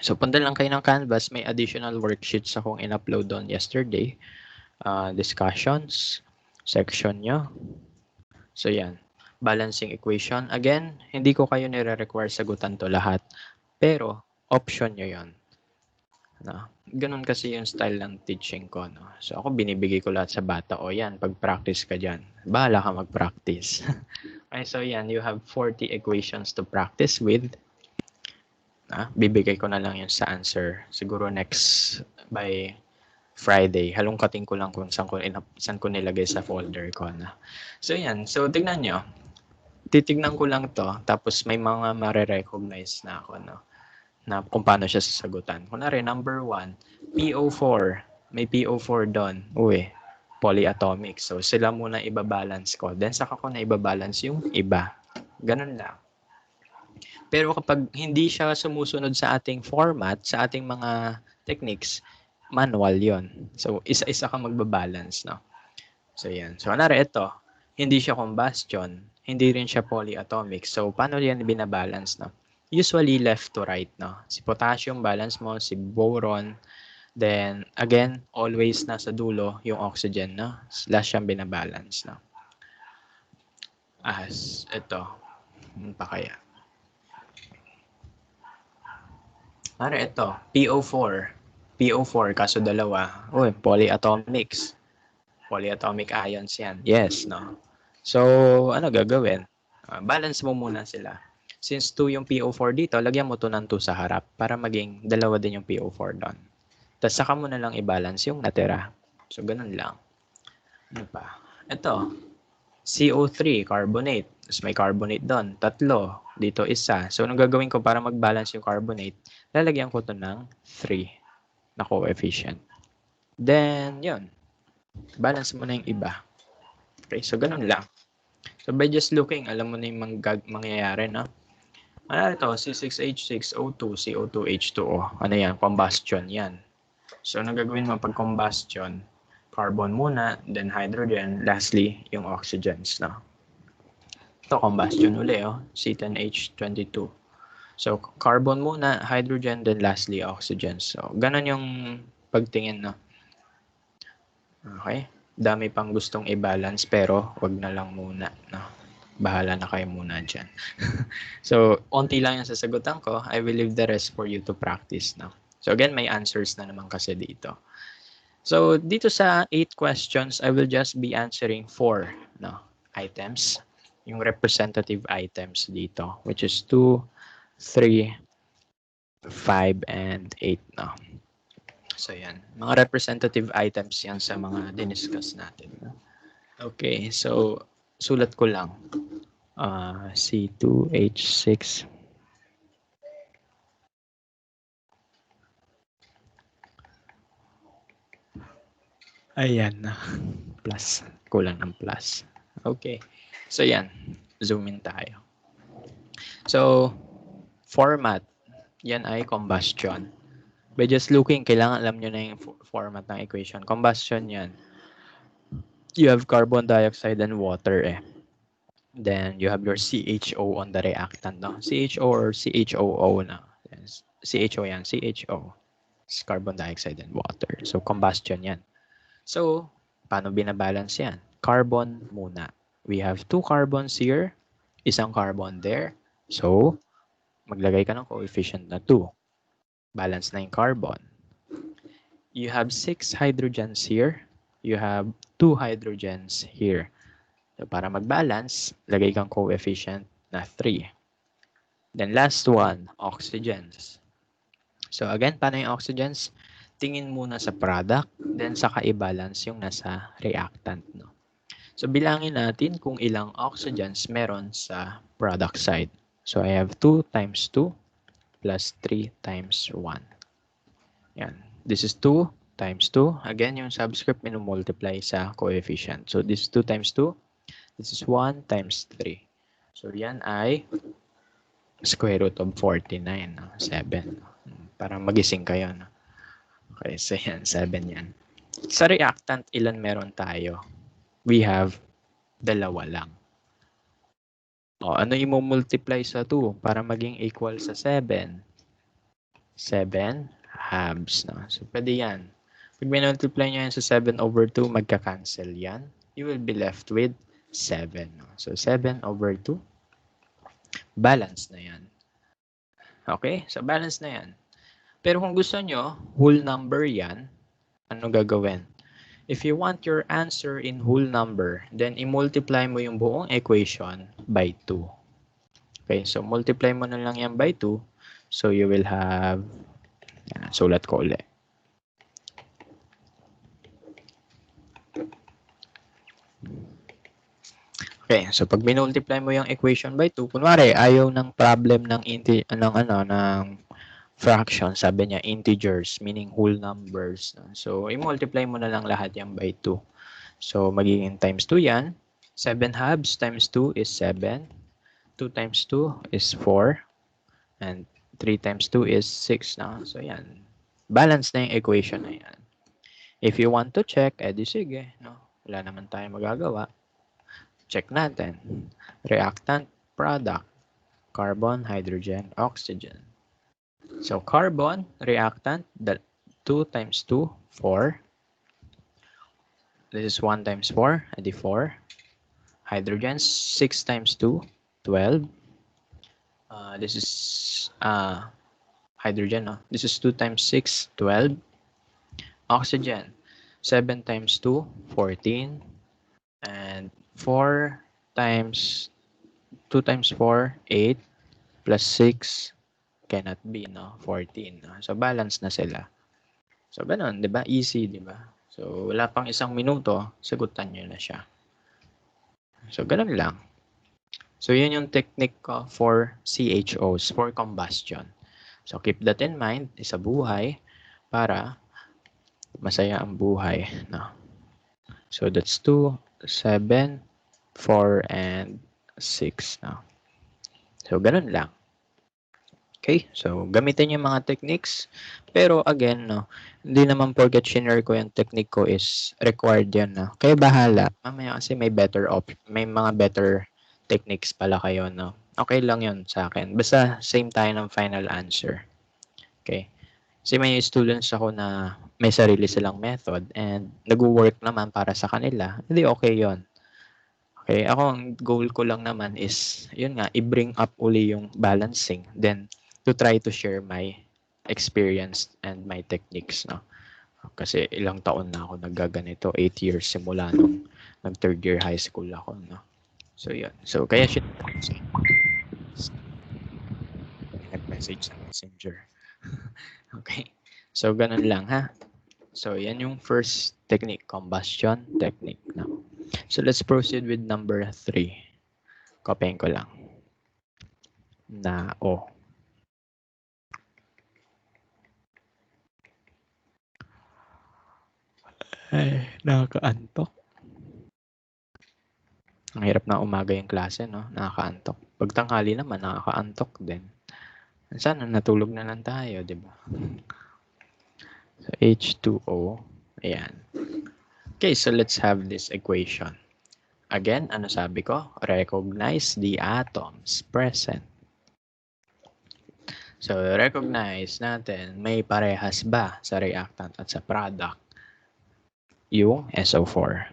A: So punta lang kayo ng Canvas. May additional worksheets akong in-upload doon yesterday. Discussions, section nyo. So, yan. Balancing equation. Again, hindi ko kayo nire-require sagutan to lahat. Pero, option nyo yon. No? Ganun kasi yung style ng teaching ko. No? So, ako binibigay ko lahat sa bata. O yan, pag-practice ka dyan. Bahala ka mag-practice. Okay, so yan, you have 40 equations to practice with. Bibigay ko na lang yun sa answer. Siguro next by Friday, halongkatin ko lang kung saan ko nilagay sa folder ko na. So yan, so tignan nyo. Titignan ko lang to, tapos may mga mare-recognize na ako, no? Na kung paano siya sasagutan. Kunwari, number 1, PO4. May PO4 doon. Uy, polyatomic. So sila muna ibabalance ko. Then saka ko na ibabalance yung iba. Ganun lang. Pero kapag hindi siya sumusunod sa ating format, sa ating mga techniques, manual yon. So, isa-isa ka magbabalance, no? So, yan. So, kunwari ito, hindi siya combustion, hindi rin siya polyatomic. So, paano yan binabalance, no? Usually, left to right, no? Si potassium, balance mo, si boron, then, again, always nasa dulo yung oxygen, no? Slash siyang binabalance, no? As, ito, ano pa kaya? Kunwari ito, PO4. PO4, kaso dalawa. Uy, polyatomics. Polyatomic ions yan. Yes, no? So, ano gagawin? Balance mo muna sila. Since 2 yung PO4 dito, lagyan mo 2 ng 2 sa harap para maging dalawa din yung PO4 doon. Tapos saka mo na lang i-balance yung natira. So, ganun lang. Ano pa? Ito, CO3, carbonate. Tapos may carbonate doon. 3. Dito isa. So, anong gagawin ko para mag-balance yung carbonate? Lalagyan ko to ng 3 na coefficient. Then, yun. Balance mo na yung iba. Okay, so ganun lang. So, by just looking, alam mo na yung mangyayari, no? Ano ito? C6H6O2, CO2H2O. Ano yan? Combustion yan. So, anong gagawin mo pag combustion? Carbon muna, then hydrogen, lastly, yung oxygens, no? Ito, combustion uli, oh. C10H22. So, carbon muna, hydrogen, then lastly, oxygen. So, ganun yung pagtingin, no? Okay? Dami pang gustong i-balance, pero wag na lang muna, no? Bahala na kayo muna dyan. So, onti lang yung sasagutan ko. I will leave the rest for you to practice, no? So, again, may answers na naman kasi dito. So, dito sa 8 questions, I will just be answering 4 no, items. Yung representative items dito, which is 2, 3, 5, and 8. No? So, yan. Mga representative items yan sa mga diniscuss natin. No? Okay, so sulat ko lang. C2H6. Ayan na. Plus. Kulang ng plus. Okay. So, yan. Zoom in tayo. So, format. Yan ay combustion. By just looking, kailangan alam nyo na yung format ng equation. Combustion yan. You have carbon dioxide and water eh. Then, you have your CHO on the reactant. No? CHO or CHOO na. Yes. CHO yan. CHO. It's carbon dioxide and water. So, combustion yan. So, paano binabalance yan? Carbon muna. We have 2 carbons here, isang carbon there. So, maglagay ka ng coefficient na 2. Balance na yung carbon. You have 6 hydrogens here. You have 2 hydrogens here. So, para mag-balance, lagay kang coefficient na 3. Then, last one, oxygens. So, again, paano yung oxygens? Tingin muna sa product, then saka i-balance yung nasa reactant. No? So, bilangin natin kung ilang oxygens meron sa product side. So, I have 2 times 2 plus 3 times 1. Yan. This is 2 times 2. Again, yung subscript minumultiply sa coefficient. So, this is 2 times 2. This is 1 times 3. So, yan ay square root of 49. No? 7. Para magising kayo. No? Okay, so yan, 7 yan. Sa reactant, ilan meron tayo? We have dalawa lang. O, ano i-multiply sa 2 para maging equal sa 7? 7 halves. No? So, pwede yan. Pag minultiply nyo yan sa 7 over 2, magka-cancel yan. You will be left with 7. No? So, 7 over 2. Balance na yan. Okay? So, balance na yan. Pero kung gusto nyo, whole number yan, ano gagawin? If you want your answer in whole number, then i-multiply mo yung buong equation by 2. Okay, so multiply mo na lang yan by 2. So you will have, sulat ko ulit. Okay, so pag minultiply mo yung equation by 2, kunwari ayaw ng problem ng fraction, sabi niya integers, meaning whole numbers. So i-multiply mo na lang lahat yan by 2. So magiging times 2 yan. 7 halves times 2 is 7. 2 times 2 is 4. And 3 times 2 is 6 na. So yan. Balance na yung equation na yan. If you want to check, edi sige. No? Wala naman tayong magagawa. Check natin. Reactant, product, carbon, hydrogen, oxygen. So, carbon, reactant, 2 times 2, 4. This is 1 times 4, edi 4. Hydrogen, 6 times 2, 12. This is hydrogen. No? This is 2 times 6, 12. Oxygen, 7 times 2, 14. And 4 times 2 times 4, 8. Plus 6 cannot be, no? 14. No? So, balance na sila. So, ganun, di ba? Easy, di ba? So, wala pang isang minuto, sagutan nyo na siya. So, ganun lang. So, yun yung technique ko for CHOs, for combustion. So, keep that in mind, sa buhay, para masaya ang buhay. No? So, that's 2, 7, 4, and 6. No? So, ganun lang. Okay, so gamitin yung mga techniques. Pero again, no, hindi naman porket shinare ko yung technique ko is required yan. No? Kaya bahala. Mamaya kasi may mga better techniques pala kayo. No? Okay lang yun sa akin. Basta same tayo ng final answer. Okay. Kasi may students ako na may sarili silang method and nag-work naman para sa kanila. Hindi okay yon. Okay, ako ang goal ko lang naman is, yun nga, i-bring up uli yung balancing. Then, to try to share my experience and my techniques. No? Kasi ilang taon na ako naggaganito. 8 years simula nung nag-third year high school ako. No? So, yun. So, kaya siya nag-message sa messenger. Okay. So, ganun lang ha. So, yan yung first technique, combustion technique. No? So, let's proceed with number 3. Kopyahin ko lang. Na O. Ay, nakakaantok. Ang hirap na umaga yung klase, no? Nakakaantok. Pag tanghali naman, nakakaantok din. Sana natulog na lang tayo, di ba? So, H2O. Ayan. Okay, so let's have this equation. Again, ano sabi ko? Recognize the atoms present. So, recognize natin, may parehas ba sa reactant at sa product yung SO4.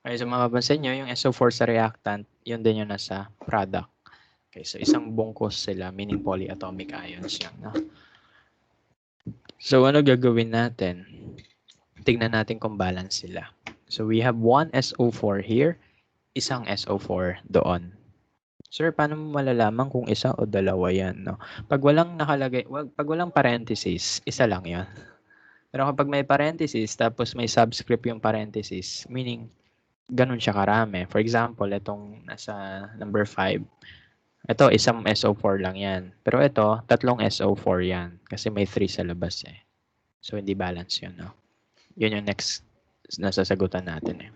A: Okay, so mapapansin nyo, yung SO4 sa reactant, yun din yung nasa product. Okay, so isang bungkus sila, meaning polyatomic ions yan. No? So, ano gagawin natin? Tignan natin kung balance sila. So, we have one SO4 here, isang SO4 doon. Sir, paano mo malalaman kung isa o dalawa yan? No? Pag walang nakalagay, pag walang parenthesis, isa lang yan. Pero kapag may parenthesis, tapos may subscript yung parenthesis, meaning ganun siya karami. For example, itong nasa number 5, ito isang SO4 lang yan. Pero ito, tatlong SO4 yan. Kasi may 3 sa labas eh. So, hindi balance yun. No? Yun yung next nasasagutan natin eh.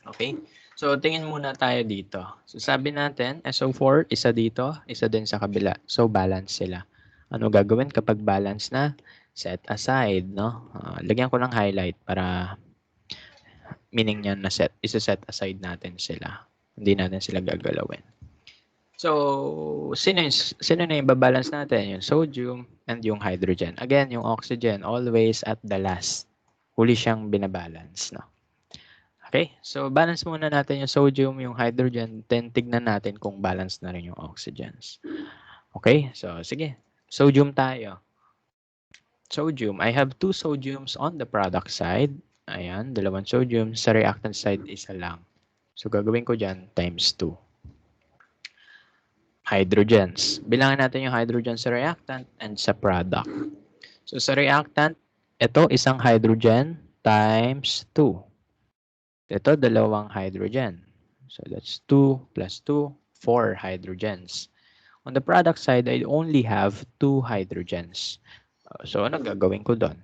A: Okay? So, tingin muna tayo dito. So, sabi natin, SO4, isa dito, isa din sa kabila. So, balance sila. Ano gagawin kapag balance na? Set aside, no? Lagyan ko ng highlight para meaning niyan na isa-set aside natin sila. Hindi natin sila gagalawin. So, sino na yung babalance natin? Yung sodium and yung hydrogen. Again, yung oxygen, always at the last. Huli siyang binabalance, no? Okay, so balance muna natin yung sodium, yung hydrogen, then tignan natin kung balance na rin yung oxygens. Okay, so sige, sodium tayo. Sodium, I have 2 sodiums on the product side. Ayan, dalawang sodium. Sa reactant side, isa lang. So gagawin ko dyan, times 2. Hydrogens. Bilangin natin yung hydrogen sa reactant and sa product. So sa reactant, ito isang hydrogen times 2. Ito, dalawang hydrogen. So that's 2 plus 2, 4 hydrogens. On the product side, I only have 2 hydrogens. So ano gagawin ko doon?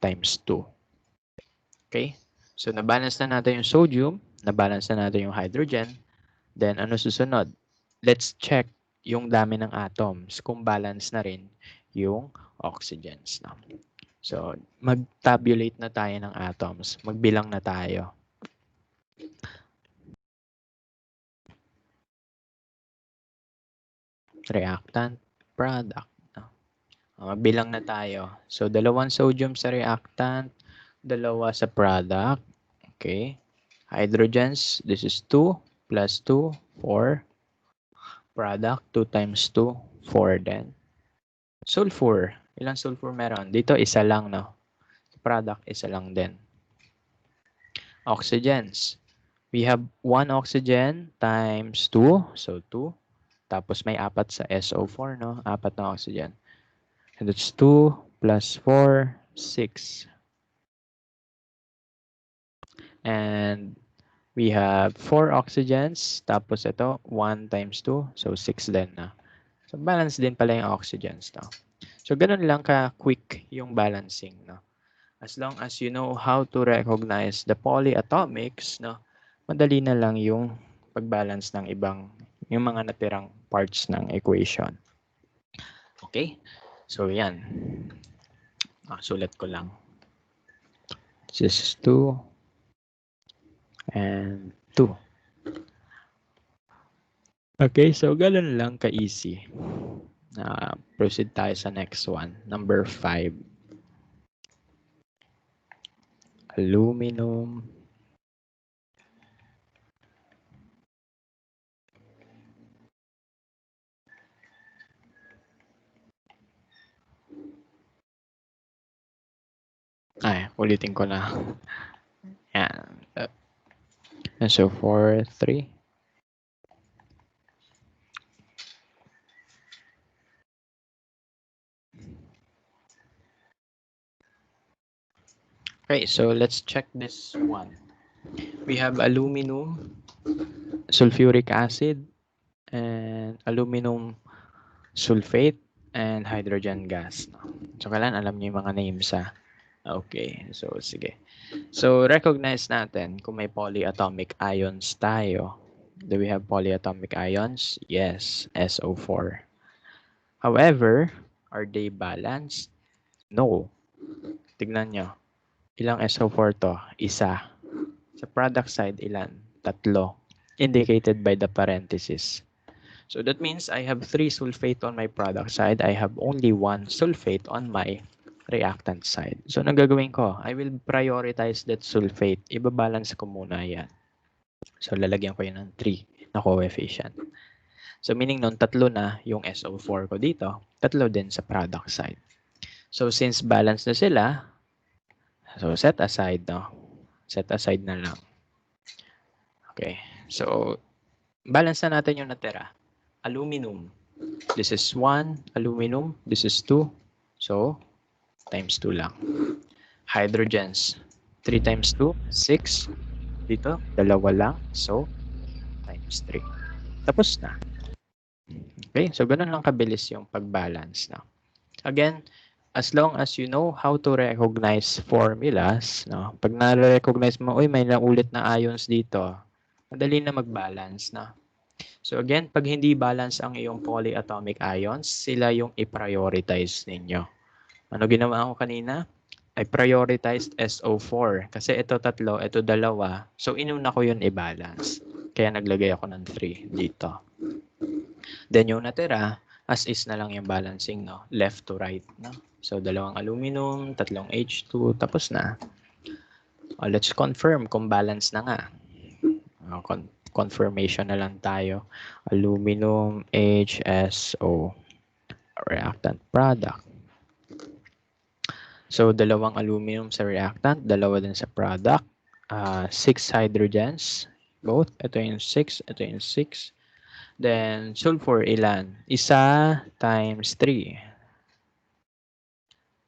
A: Times 2. Okay? So nabalance na natin yung sodium, nabalance na natin yung hydrogen. Then ano susunod? Let's check yung dami ng atoms kung balance na rin yung oxygens. No? So mag-tabulate na tayo ng atoms. Magbilang na tayo. Reactant, product. Magbilang na tayo. So, dalawang sodium sa reactant, dalawa sa product. Okay. Hydrogens, this is 2 plus 2, 4. Product, 2 times 2, 4 din. Sulfur, ilang sulfur meron? Dito, isa lang, no? Product, isa lang din. Oxygens, we have 1 oxygen times 2, so 2. Tapos may 4 sa SO4, no? 4 na oxygen. And that's 2 plus 4, 6. And we have 4 oxygens. Tapos ito, 1 times 2. So, 6 din na. So, balance din pala yung oxygens. No? So, ganun lang ka-quick yung balancing. No? As long as you know how to recognize the polyatomics, no? Madali na lang yung pag-balance ng yung mga natirang parts ng equation. Okay? So, yan. Sulat ko lang. This is 2 and 2. Okay, so ganun lang ka-easy. Proceed tayo sa next one. Number 5. Aluminum. Ulitin ko na. Yan. So, 4, 3. Okay, so let's check this one. We have aluminum, sulfuric acid, and aluminum sulfate, and hydrogen gas. So, kailan alam niyo yung mga names ha? Okay, so sige. So, recognize natin kung may polyatomic ions tayo. Do we have polyatomic ions? Yes, SO4. However, are they balanced? No. Tignan nyo. Ilang SO4 to? Isa. Sa product side, ilan? Tatlo. Indicated by the parenthesis. So that means I have 3 sulfate on my product side. I have only 1 sulfate on my reactant side. So ang gagawin ko, I will prioritize that sulfate. Ibabalance ko muna yan. So lalagyan ko yun ng 3 na coefficient. So meaning nun, tatlo na yung SO4 ko dito, tatlo din sa product side. So since balance na sila, so set aside, no? Set aside na lang. Okay. So balance na natin yung natira. Aluminum. This is 1 aluminum. This is 2. So times 2 lang. Hydrogens. 3 times 2, 6. Dito, dalawa lang. So times 3. Tapos na. Okay, so ganun lang kabilis yung pag-balance na. Again, as long as you know how to recognize formulas, no? Pag na-recognize mo, uy, may naulit na ions dito, madali na mag-balance na. So again, pag hindi balance ang iyong polyatomic ions, sila yung i-prioritize ninyo. Ano ginawa ko kanina? I prioritized SO4 kasi ito tatlo, ito dalawa. So inuna ko yun i-balance. Kaya naglagay ako ng 3 dito. Then yung natira, as is na lang yung balancing, no? Left to right, no? So dalawang aluminum, tatlong H2, tapos na. Let's confirm kung balance na nga. Confirmation na lang tayo. Aluminum HSO, reactant product. So dalawang aluminum sa reactant, dalawa din sa product. 6 hydrogens, both. Ito yung 6, ito yung 6. Then, sulfur ilan? Isa times 3.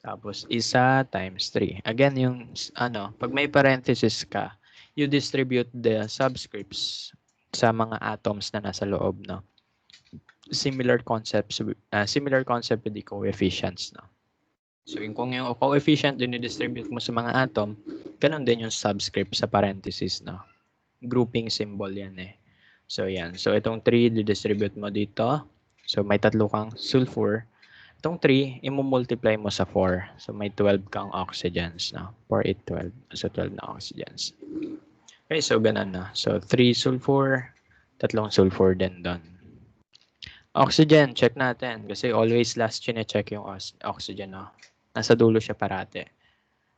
A: Tapos, isa times 3. Again, yung, pag may parenthesis ka, you distribute the subscripts sa mga atoms na nasa loob, no? Similar concept with the coefficients, no? So, kung yung coefficient din distribute mo sa mga atom, ganun din yung subscript sa parenthesis, no? Grouping symbol yan eh. So, yan. So, itong 3, distribute mo dito. So, may tatlo kang sulfur. Itong 3, i-multiply mo sa 4. So, may 12 kang oxygens. No? 4, 8, 12. So, 12 na oxygens. Okay, so ganun na. So, 3 sulfur, tatlong sulfur din doon. Oxygen, check natin. Kasi always last check yung oxygen. No? Nasa dulo siya parate.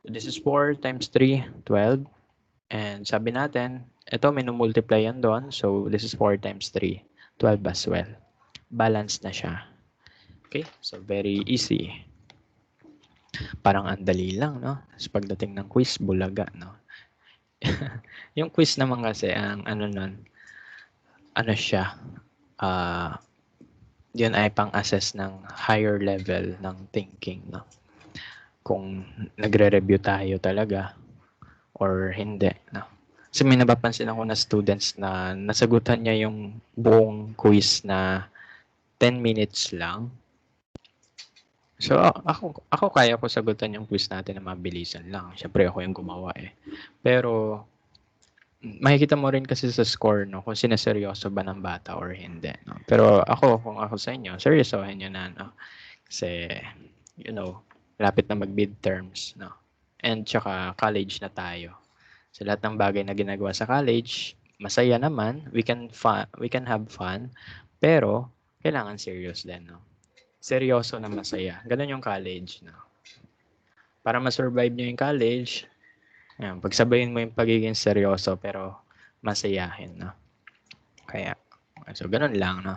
A: So, this is 4 times 3, 12. And sabi natin, ito minumultiply yan doon. So, this is 4 times 3. 12 as well. Balanced na siya. Okay? So, very easy. Parang andali lang, no? So, pagdating ng quiz, bulaga, no? Yung quiz naman kasi, ang siya, yun ay pang-assess ng higher level ng thinking, no? Kung nagre-review tayo talaga or hindi, no? Kasi may napapansin ako na students na nasagutan niya yung buong quiz na 10 minutes lang. So, ako kaya ko sagutan yung quiz natin na mabilisan lang. Siyempre, ako yung gumawa eh. Pero, makikita mo rin kasi sa score, no, kung sineseryoso ba ng bata or hindi. No? Pero kung ako sa inyo, seryosohin nyo na, no? Kasi, lapit na mag-midterms, no? And tsaka, college na tayo. So, lahat ng bagay na ginagawa sa college, masaya naman, we can have fun, pero, kailangan serious din, no? Seryoso na masaya. Ganun yung college, no? Para ma-survive nyo yung college, yan, pagsabayin mo yung pagiging seryoso pero masayahin, no? Kaya, so ganun lang, no?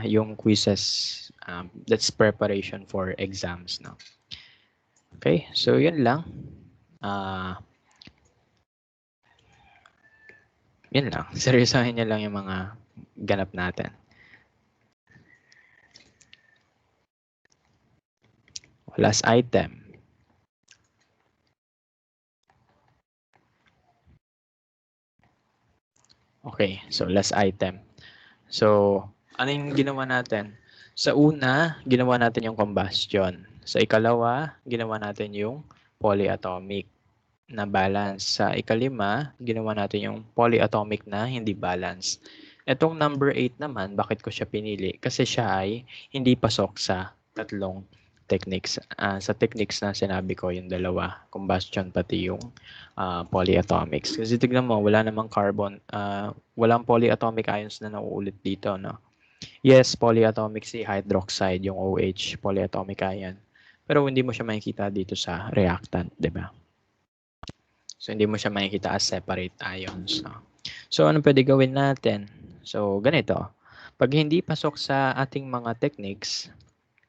A: Yung quizzes, that's preparation for exams, no? Okay, so yun lang. Yun lang. Seryosohin niyo lang yung mga ganap natin. Last item. Okay, so last item. So, ano yung ginawa natin? Sa una, ginawa natin yung combustion. Sa ikalawa, ginawa natin yung polyatomic na balance. Sa ikalima, ginawa natin yung polyatomic na hindi balance. Itong number 8 naman, bakit ko siya pinili? Kasi siya ay hindi pasok sa tatlong techniques. Sa techniques na sinabi ko, yung dalawa, combustion pati yung polyatomics. Kasi tignan mo, wala namang carbon, walang polyatomic ions na nauulit dito, no? Yes, polyatomic si hydroxide, yung OH, polyatomic ion. Pero hindi mo siya makikita dito sa reactant, di ba? So, hindi mo siya makikita as separate ions. No? So, ano pwede gawin natin? So, ganito. Pag hindi pasok sa ating mga techniques,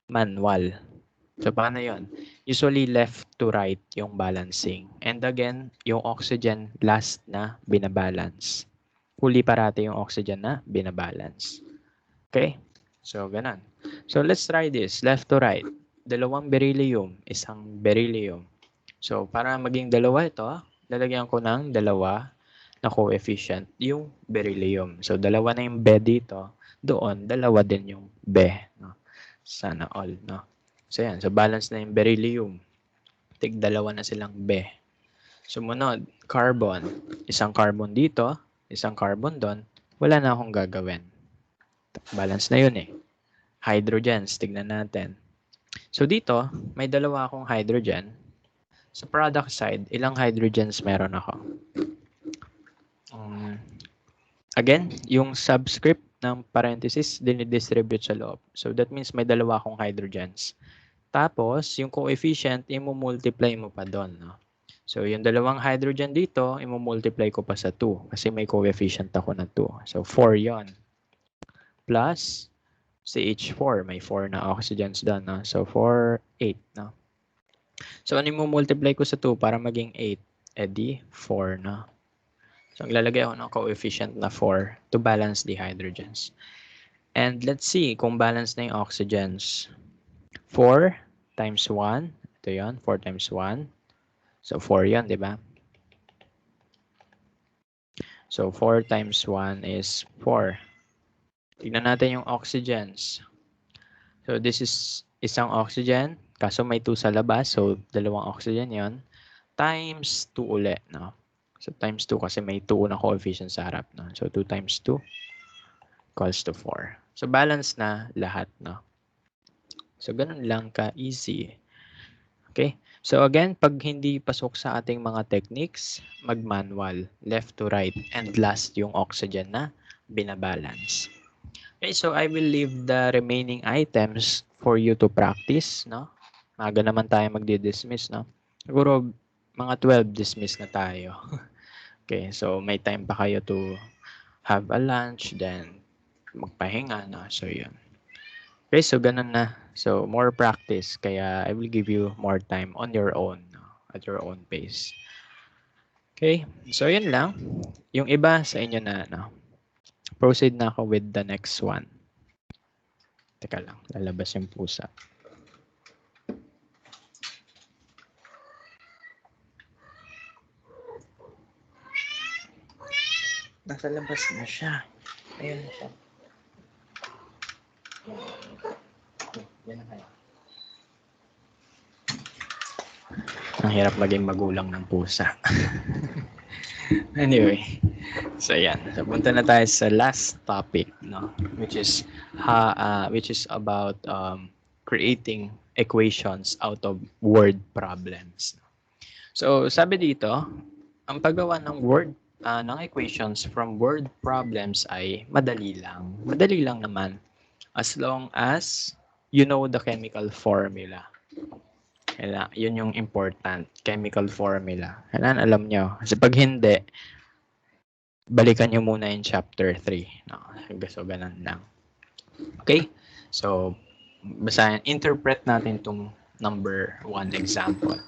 A: manual. So, paano yon? Usually left to right yung balancing. And again, yung oxygen last na binabalance. Huli parati yung oxygen na binabalance. Okay? So, ganun. So, let's try this. Left to right. Dalawang beryllium, isang beryllium. So, para maging dalawa ito, lalagyan ko ng dalawa na coefficient yung beryllium. So, dalawa na yung Be dito. Doon, dalawa din yung Be. No? Sana all. No? So, yan. So, balance na yung beryllium. Tig-dalawa na silang Be. Sumunod, carbon. Isang carbon dito, isang carbon doon. Wala na akong gagawin. Balance na yun eh. Hydrogens, tignan natin. So, dito, may dalawa akong hydrogen. Sa product side, ilang hydrogens meron ako? Again, yung subscript ng parenthesis, dinidistribute sa loob. So, that means may dalawa akong hydrogens. Tapos, yung coefficient, imumultiply mo pa doon. No? So, yung dalawang hydrogen dito, imumultiply ko pa sa 2 kasi may coefficient ako na 2. So, 4 yon. Plus, CH4, may 4 na oxygens doon. No? So, 4, 8. No? So, ano imumultiply ko sa 2 para maging 8? Di 4 na. So, ang lalagay ako ng coefficient na 4 to balance the hydrogens. And let's see kung balance na yung oxygens. 4 times 1. Ito yun, 4 times 1. So, 4 yun, di ba? So, 4 times 1 is 4. Tignan natin yung oxygens. So, this is isang oxygen. Kaso may 2 sa labas. So, dalawang oxygen yon times 2 ulit. No? So, times 2 kasi may 2 na coefficient sa harap. No? So, 2 times 2 equals to 4. So, balance na lahat. No? So, ganun lang ka-easy. Okay? So, again, pag hindi pasok sa ating mga techniques, mag-manual, left to right, and last yung oxygen na binabalance. Okay, so I will leave the remaining items for you to practice, no? Maga naman tayo magdi-dismiss, no? Siguro mga 12 dismiss na tayo. Okay, so may time pa kayo to have a lunch, then magpahinga, no? So, yun. Okay, so ganun na. So, more practice. Kaya I will give you more time on your own, no? At your own pace. Okay, so yun lang. Yung iba sa inyo na, no? Proceed na ako with the next one. Teka lang, lalabas yung pusa. Nasa labas na siya. Ayun na siya. Yan na kaya. Ang hirap maging magulang ng pusa. Anyway, so yan. So punta na tayo sa last topic, no, which is about creating equations out of word problems. So sabi dito, ang paggawa ng ng equations from word problems ay madali lang. Madali lang naman as long as you know the chemical formula. Yun yung important, chemical formula. Kailangan alam nyo. Kasi pag hindi, balikan nyo muna yung chapter 3. No? So, ganun lang. Okay? So, basta interpret natin itong Number 1 example.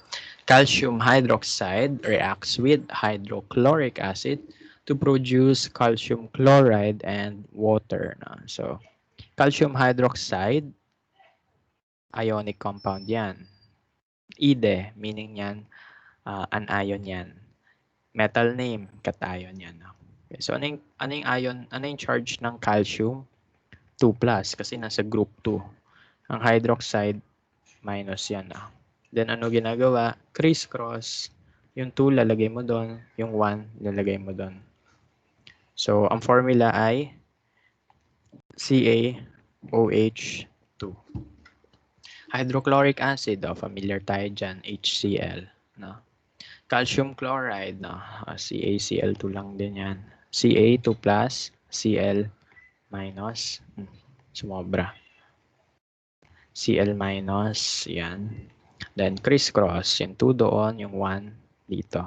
A: Calcium hydroxide reacts with hydrochloric acid to produce calcium chloride and water. So, calcium hydroxide, ionic compound yan. Ide, meaning yan, anion yan. Metal name, cation yan. Okay, so, ano yung ion, ano yung charge ng calcium? 2 plus, kasi nasa group 2. Ang hydroxide, minus yan. Then, ano ginagawa? Criss-cross. Yung 2, lalagay mo doon. Yung 1, lalagay mo doon. So, ang formula ay CaOH2. Hydrochloric acid, familiar tayo dyan, HCl. No? Calcium chloride, no? CaCl2 lang din yan. Ca2 plus, Cl minus. Sumobra. Cl minus, yan. Then, crisscross, yung 2 doon, yung 1 dito.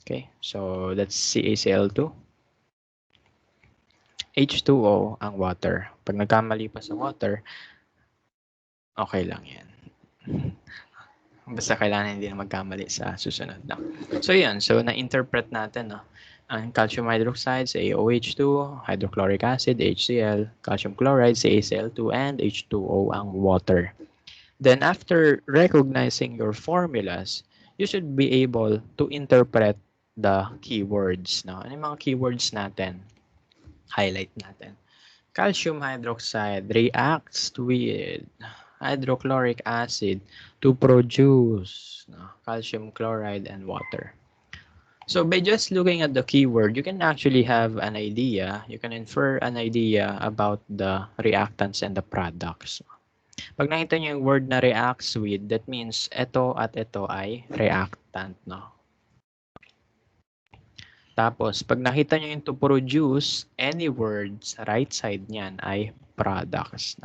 A: Okay, so that's CaCl2. H2O ang water. Pag nagkamali pa sa water, okay lang yan. Basta kailangan hindi na magkamali sa susunod lang. So yan, so na-interpret natin ang calcium hydroxide sa AOH2, hydrochloric acid, HCl, calcium chloride sa ACl2, and H2O ang water. Then after recognizing your formulas, you should be able to interpret the keywords. Ano yung mga keywords natin? Highlight natin. Calcium hydroxide reacts with hydrochloric acid to produce calcium chloride and water. So by just looking at the keyword, you can actually have an idea, you can infer an idea about the reactants and the products. Pag nakita nyo yung word na reacts with, that means ito at ito ay reactant. Tapos, pag nakita nyo yung to produce, any word sa right side niyan ay products.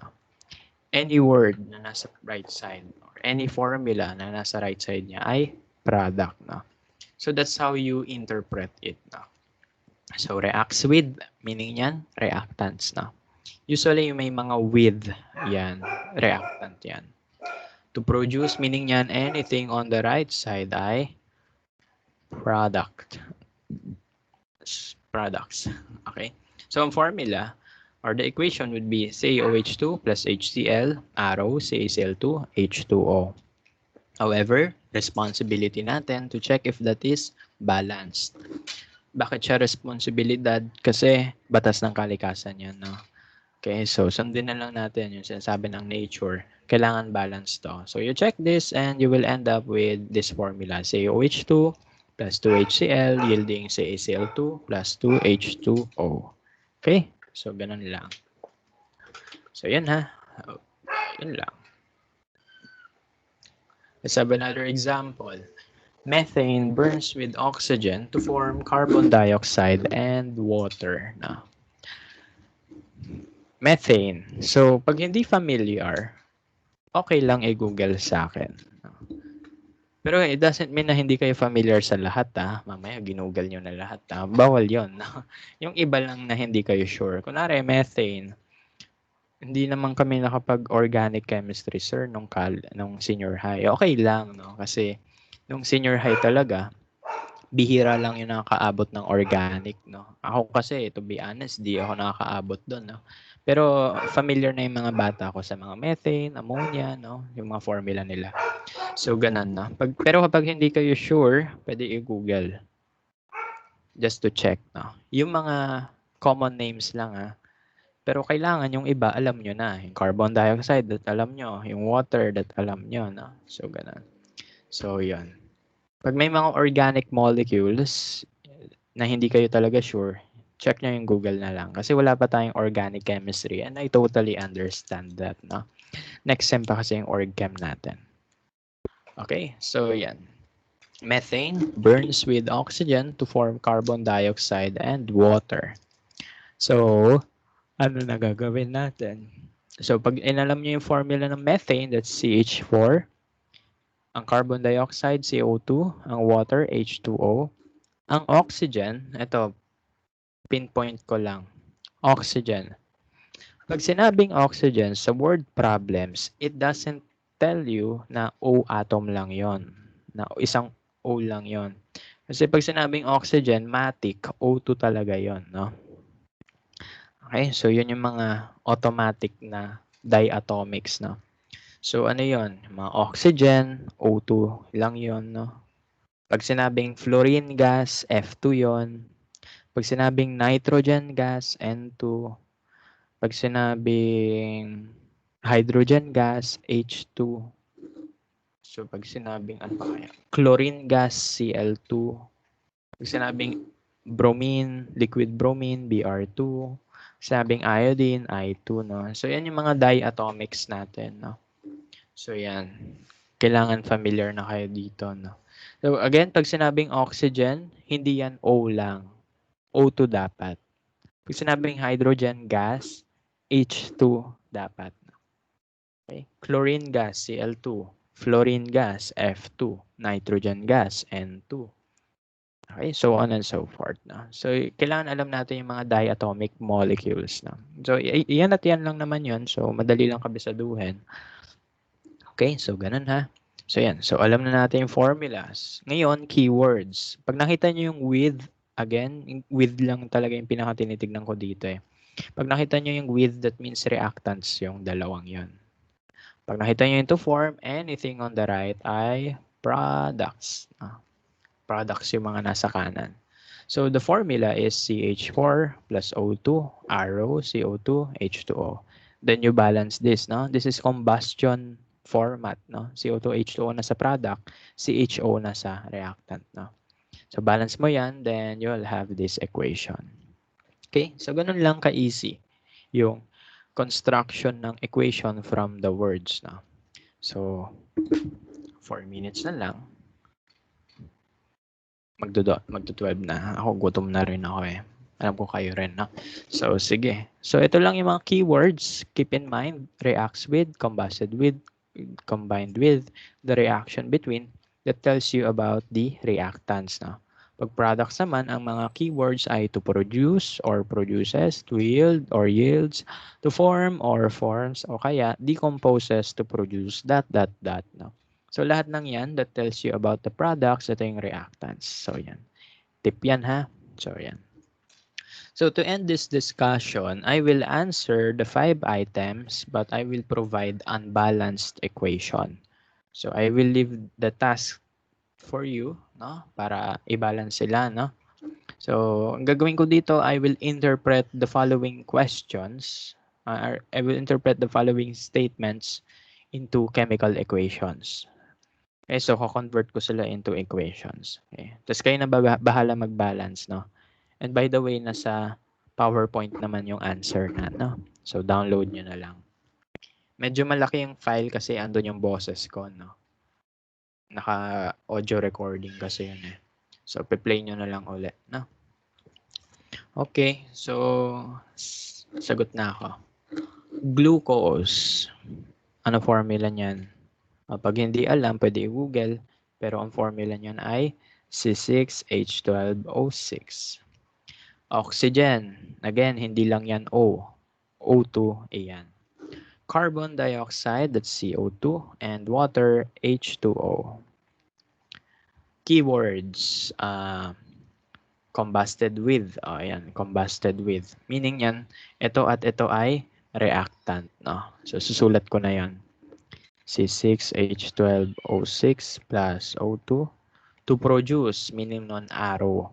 A: Any word na nasa right side or any formula na nasa right side niya ay product. So, that's how you interpret it. So, reacts with, meaning yan, reactants. Usually, may mga with, yan, reactant yan. To produce, meaning yan, anything on the right side ay products. Okay? So, ang formula or the equation would be CaOH2 plus HCl, arrow, CaCl2, H2O. However, responsibility natin to check if that is balanced. Bakit siya responsibilidad? Kasi batas ng kalikasan yan. Okay, so sundin na lang natin yung sinasabi ng nature. Kailangan balance to. So you check this and you will end up with this formula. CaOH2 plus 2HCl yielding CaCl2 plus 2H2O. Okay, so ganun lang. So yan yun lang. Let's have another example. Methane burns with oxygen to form carbon dioxide and water. Methane. So, pag hindi familiar, okay lang i-google sa akin. Pero it doesn't mean na hindi kayo familiar sa lahat. Mamaya ginoogle nyo na lahat. Bawal yon. Yung iba lang na hindi kayo sure. Kunwari, methane. Hindi naman kami nakapag-organic chemistry, sir, nung senior high. Okay lang, no? Kasi nung senior high talaga, bihira lang yung nakakaabot ng organic, no? Ako kasi, to be honest, di ako nakakaabot doon, no? Pero familiar na yung mga bata ko sa mga methane, ammonia, no? Yung mga formula nila. So, ganun, no? Pero kapag hindi kayo sure, pwede i-google. Just to check, no? Yung mga common names lang, Pero kailangan yung iba, alam nyo na. Yung carbon dioxide, that alam nyo. Yung water, that alam nyo, no? So, ganun. So, yun. Pag may mga organic molecules na hindi kayo talaga sure, check nyo yung Google na lang. Kasi wala pa tayong organic chemistry and I totally understand that, no? Next sem pa kasi yung org chem natin. Okay, so yan. Methane burns with oxygen to form carbon dioxide and water. So, ano na gagawin natin? So, pag inalam nyo yung formula ng methane, that's CH4. Ang carbon dioxide, CO2. Ang water, H2O. Ang oxygen, ito, pinpoint ko lang. Oxygen. Pag sinabing oxygen, sa word problems, it doesn't tell you na O atom lang yon, na isang O lang yon. Kasi pag sinabing oxygen, matic, O2 talaga yon, no? Okay, so yun yung mga automatic na diatomics, no? So ano yon? Mga oxygen, O2 lang yon, no? Pag sinabing fluorine gas, F2 yon. Pag sinabing nitrogen gas, N2. Pag sinabing hydrogen gas, H2. So pag sinabing ano pa kaya? Chlorine gas, Cl2. Pag sinabing bromine, liquid bromine, Br2. Sinabing iodine, I2, no? So yan yung mga diatomics natin, no? So yan. Kailangan familiar na kayo dito, no? So again, pag sinabing oxygen, hindi yan O lang. O2 dapat. Pag sinabing hydrogen gas, H2 dapat. Okay? Chlorine gas, Cl2. Fluorine gas, F2. Nitrogen gas, N2. Okay, so on and so forth. No? So, kailangan alam natin yung mga diatomic molecules. No? So, yan at yan lang naman yun. So, madali lang kabisaduhin. Okay, so ganun ha. So, yan. So, alam na natin yung formulas. Ngayon, keywords. Pag nakita nyo yung with, again, with lang talaga yung pinakatinitignan ko dito eh. Pag nakita nyo yung with, that means reactants yung dalawang yon. Pag nakita nyo yung to form, anything on the right ay products. Products yung mga nasa kanan. So the formula is CH4 plus O2, arrow, CO2, H2O. Then you balance this, no? This is combustion format, no? CO2, H2O na sa product, CHO na sa reactant, no? So balance mo yan, then you'll have this equation. Okay? So ganun lang ka-easy yung construction ng equation from the words, no? So 4 minutes na lang. Magto-12 na. Ako, gutom na rin ako eh. Alam ko kayo rin, no? So, sige. So, ito lang yung mga keywords. Keep in mind, reacts with, combusted with, combined with, the reaction between, that tells you about the reactants, no? Pag products naman, ang mga keywords ay to produce or produces, to yield or yields, to form or forms, o kaya decomposes to produce that, no? So, lahat ng yan, that tells you about the products, ito yung reactants. So, yan. Tip yan, ha? So, yan. So, to end this discussion, I will answer the 5 items, but I will provide unbalanced equation. So, I will leave the task for you, no? Para i-balance sila, no? So, ang gagawin ko dito, I will interpret the following questions. I will interpret the following statements into chemical equations. Okay, so ko-convert ko sila into equations. Okay. Tapos kayo na bahala mag-balance, no? And by the way, nasa PowerPoint naman yung answer na, no? So download nyo na lang. Medyo malaki yung file kasi andun yung boses ko, no? Naka-audio recording kasi yun eh. So pe-play nyo na lang ulit, no? Okay, so sagot na ako. Glucose. Ano formula niyan? Pag hindi alam, pwede i-google. Pero ang formula niyan ay C6H12O6. Oxygen. Again, hindi lang yan O. O2, ayan. Carbon dioxide, that's CO2. And water, H2O. Keywords. Combusted with. Ayan, combusted with. Meaning yan, ito at ito ay reactant. No? So, susulat ko na yan. C6H12O6 plus O2 to produce, meaning non-arrow,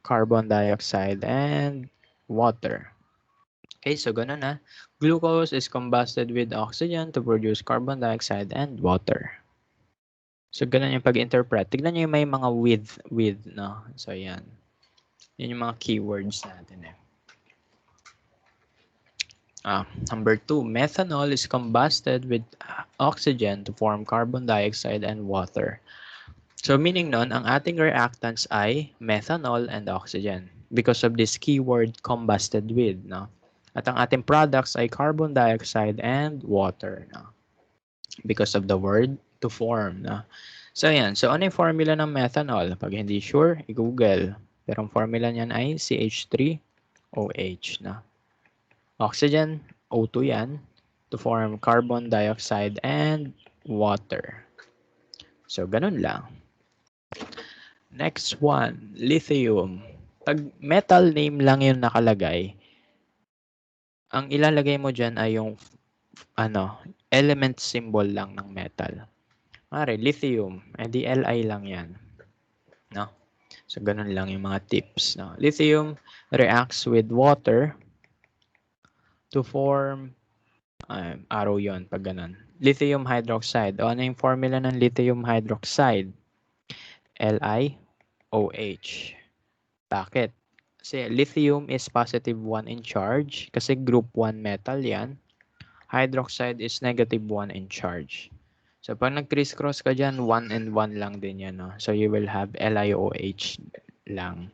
A: carbon dioxide and water. Okay, so ganun na. Glucose is combusted with oxygen to produce carbon dioxide and water. So ganun yung pag-interpret. Tignan nyo yung may mga with, no? So yan. Yan yung mga keywords natin eh. Number 2, methanol is combusted with oxygen to form carbon dioxide and water. So meaning nun, ang ating reactants ay methanol and oxygen because of this keyword combusted with, no? At ang ating products ay carbon dioxide and water, no? Because of the word to form, no? So yan, so ano yung formula ng methanol? Pag hindi sure, i-google. Pero ang formula niyan ay CH3OH, no? Oxygen, O2 yan, to form carbon dioxide and water. So, ganun lang. Next one, lithium. Pag metal name lang yung nakalagay, ang ilalagay mo dyan ay yung element symbol lang ng metal. Mare, lithium, edi Li lang yan. No? So, ganun lang yung mga tips. No? Lithium reacts with water to form, arrow yon pag ganun. Lithium hydroxide. O ano yung formula ng lithium hydroxide? LiOH. Bakit? Kasi lithium is positive 1 in charge. Kasi group 1 metal yan. Hydroxide is negative 1 in charge. So, pag nag-criss-cross ka dyan, 1 and 1 lang din yan. No? So, you will have LiOH lang.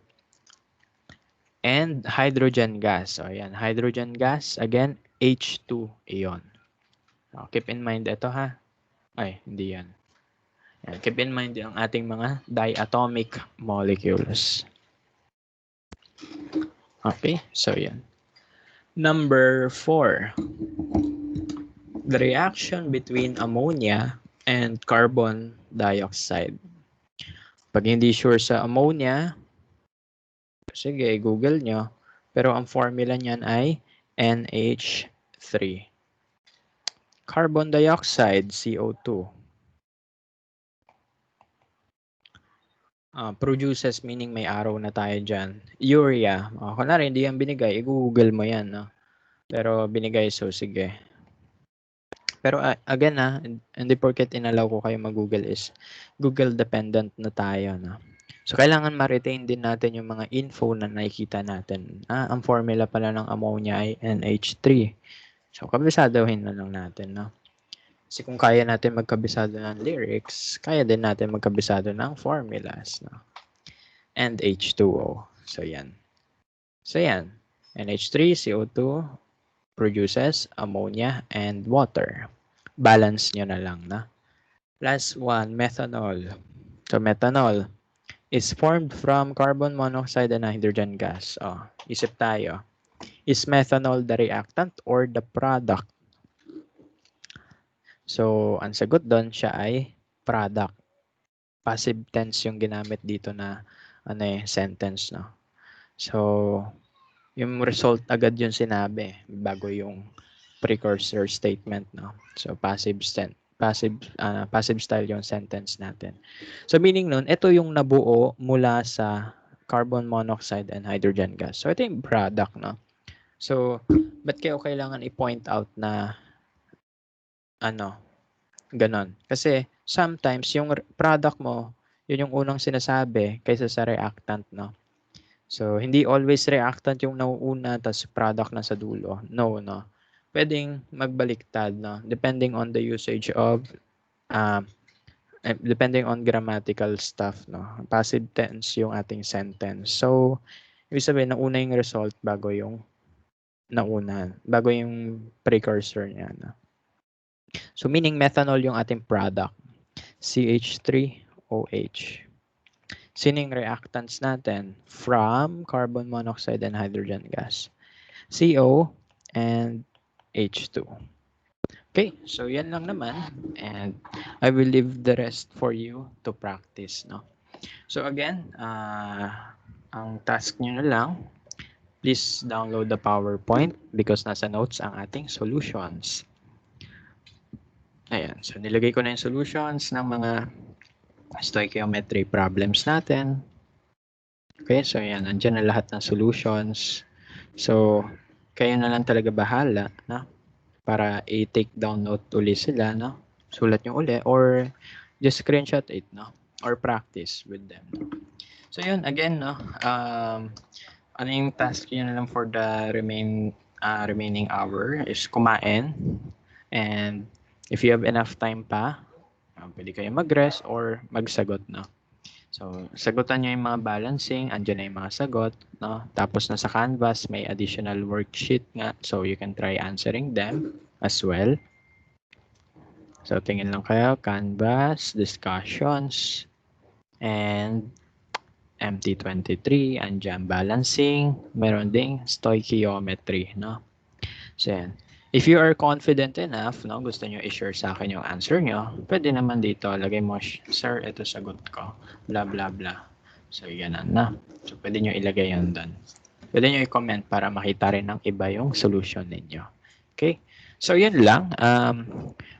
A: And hydrogen gas. So, ayan. Hydrogen gas, again, H2 iyon. So, keep in mind ito ha. Ay, hindi yan. Ayan, keep in mind yung ating mga diatomic molecules. Okay, so yan. Number 4. The reaction between ammonia and carbon dioxide. Pag hindi sure sa ammonia, sige, Google nyo. Pero ang formula niyan ay NH3. Carbon dioxide, CO2. Produces, meaning may araw na tayo dyan. Urea. Kunwari, hindi yan binigay. I-google mo yan. No? Pero binigay, so sige. Pero again hindi porket inalaw ko kayo mag-google is Google dependent na tayo. No? So, kailangan ma-retain din natin yung mga info na nakikita natin. Ang formula pala ng ammonia ay NH3. So, kabisadohin na lang natin. No? Kasi kung kaya natin magkabisado ng lyrics, kaya din natin magkabisado ng formulas. No? And H2O. So, yan. So, yan. NH3, CO2 produces ammonia and water. Balance nyo na lang. Na? Last one, methanol. So, methanol is formed from carbon monoxide and hydrogen gas. Isip tayo. Is methanol the reactant or the product? So, ang sagot doon siya ay product. Passive tense yung ginamit dito na sentence, no? So, yung result agad yung sinabi bago yung precursor statement, no? So, passive style yung sentence natin. So, meaning nun, ito yung nabuo mula sa carbon monoxide and hydrogen gas. So, ito yung product, no? So, ba't kayo kailangan i-point out na ganon? Kasi sometimes yung product mo, yun yung unang sinasabi kaysa sa reactant, no? So, hindi always reactant yung nauuna tas product na sa dulo. No, no. Pwedeng magbaliktad, no? Depending on the usage of depending on grammatical stuff, no? Passive tense yung ating sentence. So, ibig sabihin, nauna yung result bago yung bago yung precursor niya, no? So, meaning methanol yung ating product. CH3OH. Sino yung reactants natin? From carbon monoxide and hydrogen gas. CO and H2. Okay, so yan lang naman. And I will leave the rest for you to practice. No? So again, ang task nyo na lang, please download the PowerPoint because nasa notes ang ating solutions. Ayan, so nilagay ko na yung solutions ng mga stoichiometry problems natin. Okay, so yan, andyan na lahat ng solutions. So, kayo na lang talaga bahala, no? Para i-take down note uli sila, no? Sulat nyo uli or just screenshot it, no? Or practice with them. So, yun, again, no? Ano yung task nyo na lang for the remaining hour is kumain. And if you have enough time pa, pwede kayo mag-rest or magsagot, no? So, sagutan nyo yung mga balancing, andyan na yung mga sagot, no? Tapos nasa Canvas, may additional worksheet nga, so you can try answering them as well. So, tingin lang kayo, Canvas, discussions, and MT23, andyan balancing, meron ding stoichiometry, no? So, yan. If you are confident enough, no, gusto nyo i-share sa akin yung answer nyo, pwede naman dito, lagay mo, sir, ito sagot ko, blah, blah, blah. So, yan na. So, pwede nyo ilagay yan doon. Pwede nyo i-comment para makita rin ng iba yung solution ninyo. Okay? So, yun lang.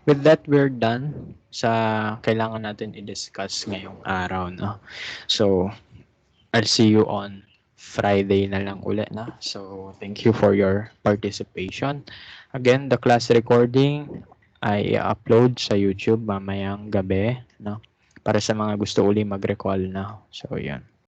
A: With that, we're done sa kailangan natin i-discuss ngayong araw. No? So, I'll see you on Friday na lang ulit. Na? So, thank you for your participation. Again, the class recording ay upload sa YouTube mamayang gabi. No? Para sa mga gusto uli mag-recall na. So, yan.